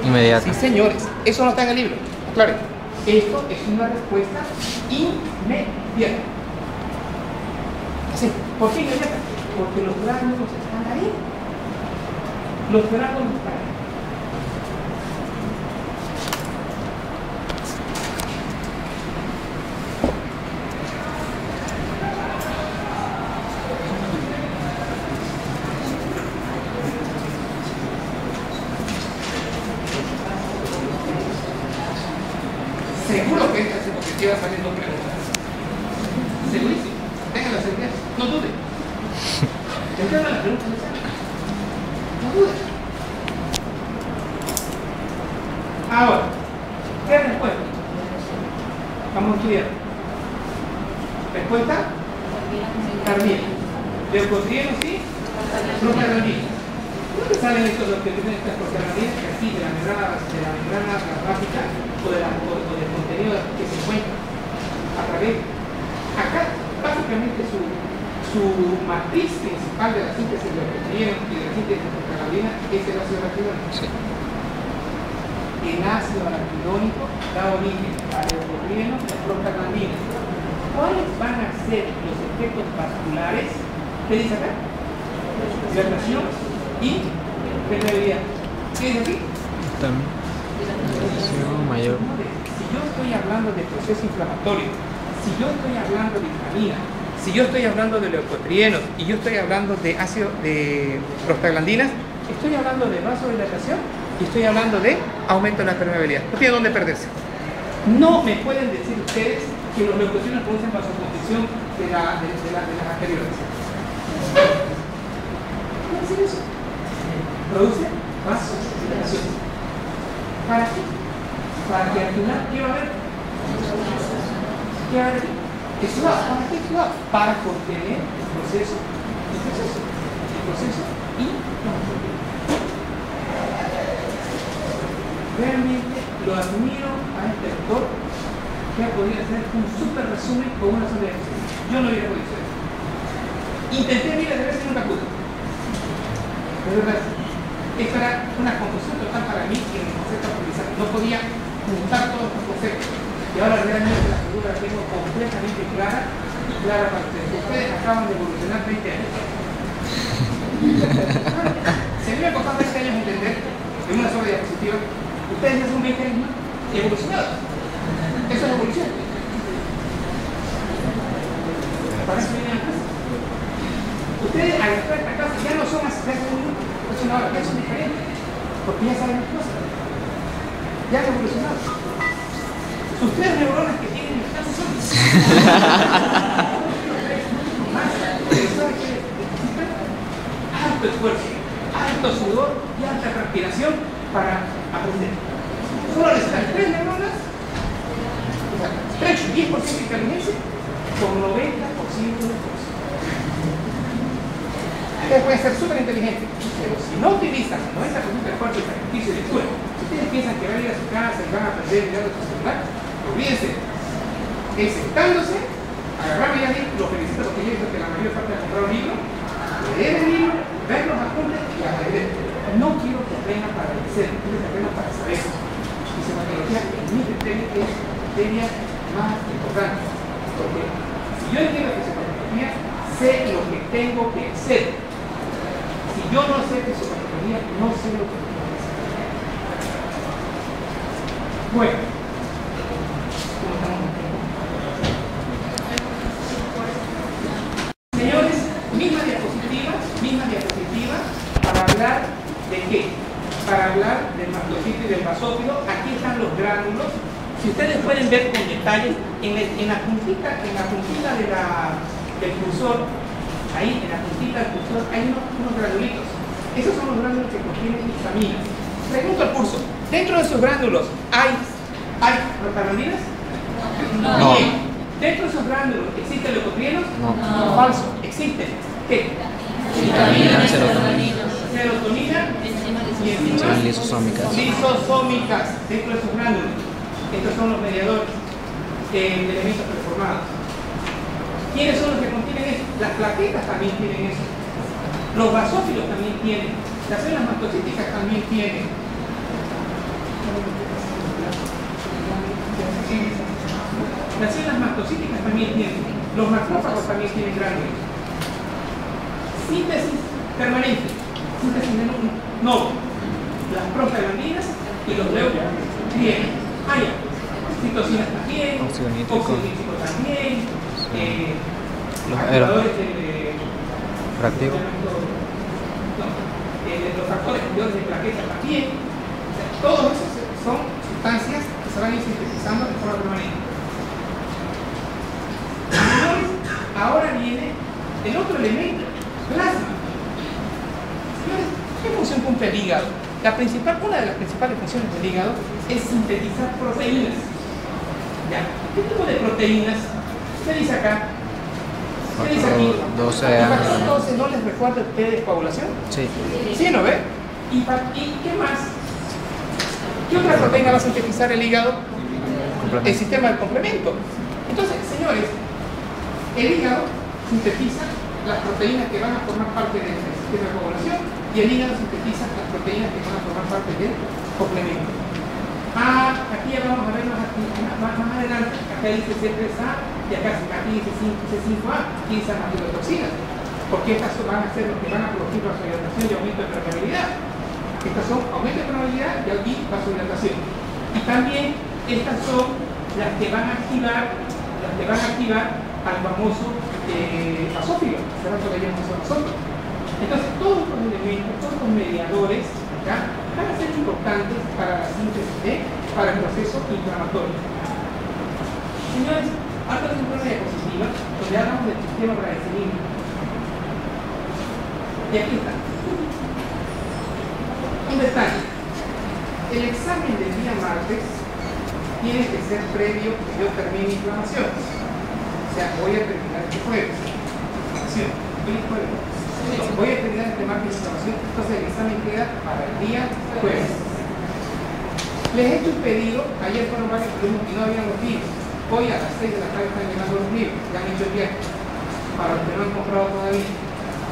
Inmediata. Sí, señores, eso no está en el libro. Claro, esto es una respuesta inmediata. Así, ¿por qué inmediata? Porque los gránulos están ahí. Los gránulos están ahí. que va a salir dos preguntas. Segurísimo. Tengan la seguridad. No duden. Entonces la pregunta del examen. No duden. Ahora, ¿qué respuesta? Vamos a estudiar. Respuesta tardía. Leucotrienos sí, prostaglandinas. ¿Dónde salen estos los que tienen estas prostaglandinas? Que aquí de la membrana plasmática o del contenido que se encuentra a través. Acá, básicamente su matriz principal de la síntesis de leucotrienos y de la síntesis de prostaglandinas es el ácido araquidónico. Sí. El ácido araquidónico da origen a leucotrienos y a prostaglandinas. ¿Cuáles van a ser los efectos vasculares? ¿Qué dice acá? Dilatación y permeabilidad. ¿Qué dice aquí? Dilatación mayor. Si yo estoy hablando de proceso inflamatorio, si yo estoy hablando de histamina, si yo estoy hablando de leucotrienos y yo estoy hablando de ácido de prostaglandinas, estoy hablando de vasodilatación y estoy hablando de aumento de la permeabilidad. No tiene dónde perderse. No me pueden decir ustedes que los leucocitos producen vasoconstricción de las arteriolas. ¿Qué decir eso? Produce vasodilatación. ¿Para qué? Para que al final, ¿qué va a haber? ¿Qué va a haber? ¿Para qué? Para contener el proceso inflamatorio. Realmente lo admiro a este autor que ha podido hacer un súper resumen con una sola diapositiva. Yo no hubiera podido hacer. Intenté miles de veces y nunca pude. De verdad, esta era una confusión total para mí en el concepto a utilizar. No podía juntar todos los conceptos. Y ahora realmente la figura la tengo completamente clara y clara para ustedes. Ustedes acaban de evolucionar 20 años. Se me ha costado 20 años entender en una sola diapositiva. Ustedes ya son 20 años más evolucionados. Eso es evolución. Para eso vienen a casa. Ustedes al entrar a esta casa ya no son asistentes únicos, ya son diferentes. Porque ya saben las cosas. Ya han evolucionado. Sus 3 neuronas que tienen en casa son. Más, pero ¿saben qué necesitan? Alto esfuerzo, alto sudor y alta transpiración para aprender. Solo necesitan 3 neuronas, 10% de inteligencia con 90% de esfuerzo. Ustedes pueden ser súper inteligentes, pero si no utilizan el 90% de esfuerzo y sacrificio de lectura, si ustedes piensan que van a ir a su casa y van a aprender a mirar su celular, olvídense. Es sentándose, agarrar mi libro, lo felicito porque yo he visto que la mayor parte de comprar un libro, leer el libro, ver los apuntes y aprender. No quiero que aprendan para vencer, quiero que aprendan para saber. Y sematología en mi criterio es la materia más importante. Porque si yo entiendo fisiopatología, sé lo que tengo que hacer. Si yo no sé fisiopatología, no sé lo que tengo que hacer. Bueno, ¿cómo estamos? Señores, misma diapositiva para hablar de qué? Para hablar del mastocito y del basófilo. Aquí están los gránulos. Si ustedes pueden ver con detalles, en la puntita del cursor, ahí en la puntita del cursor hay unos granulitos. Esos son los gránulos que contienen histamina. Pregunto al curso, ¿dentro de esos gránulos hay prostaglandinas? No. Bien. ¿Dentro de esos gránulos existen leucotrienos? No. Falso. ¿Existen? ¿Qué? Vitamina, serotonina. Serotonina y enzimas Son lisosómicas. Lisosómicas dentro de esos gránulos. Estos son los mediadores de elementos preformados. ¿Quiénes son los que contienen eso? Las plaquetas también tienen eso. Los basófilos también tienen. Las células mastocíticas también tienen. Las células mastocíticas también tienen. Los macrófagos también tienen gránulos. Síntesis permanente. Síntesis de nodo. Las prostaglandinas y los leucotrienos. Citocinas también, óxido nítrico también, los activadores reactivos. Los factores activadores de plaquetas también. O sea, todos esos son sustancias que se van a ir sintetizando de forma permanente. ahora viene el otro elemento, plasma. Señores, ¿qué función cumple el hígado? Una de las principales funciones del hígado es sintetizar proteínas. Ya. ¿Qué tipo de proteínas? ¿Qué dice acá? ¿Qué dice aquí? 12 ¿El años. factor 12 no les recuerda a ustedes coagulación? Sí. ¿Sí, no ve? ¿Y qué más? ¿Qué otra proteína va a sintetizar el hígado? El sistema del complemento. Entonces, señores, el hígado sintetiza las proteínas que van a formar parte del sistema de coagulación y el hígado sintetiza las proteínas que van a formar parte del complemento. Aquí ya vamos a ver más adelante. Acá dice C3A y acá dice C5A y dice amatilotoxinas, porque estas van a ser los que van a producir vasodilatación y aumento de permeabilidad. Estas son aumento de permeabilidad y aquí vasodilatación. Y también estas son las que van a activar al famoso basófilo. Hace rato leíamos eso nosotros. Entonces, todos los elementos, todos los mediadores acá van a ser importantes para la síntesis para el proceso inflamatorio. Señores, ahora tenemos una diapositiva donde hablamos del sistema bradicinin. Y aquí está. Un detalle. El examen del día martes tiene que ser previo que yo termine inflamación. O sea, voy a terminar este jueves. Voy a terminar este martes inflamación, entonces el examen queda para el día jueves. Les he hecho un pedido, ayer fueron varios alumnos y no habían los libros. Hoy a las 6 de la tarde están llegando los libros, ya han hecho el viaje, para los que no han comprado todavía.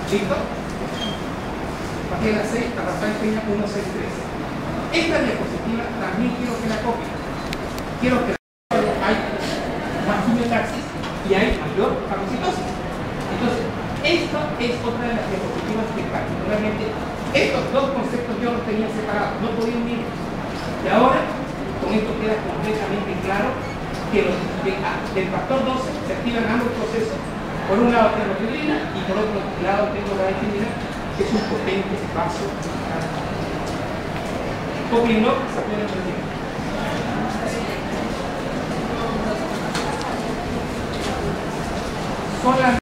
¿Listo? A partir de las 6, a Rafael Peña 163. Esta diapositiva también quiero que la copien. Quiero que hay más quimiotaxis y hay mayor fagocitosis. Entonces, esto es otra de las diapositivas que particularmente estos dos conceptos yo los tenía separados, no podía unirlos. Y ahora, con esto queda completamente claro que del factor 12 se activan ambos procesos. Por un lado tengo termofilina y por otro lado tengo la bradicinin, que es un potente vaso. Cópienlo, se pueden entender. Son las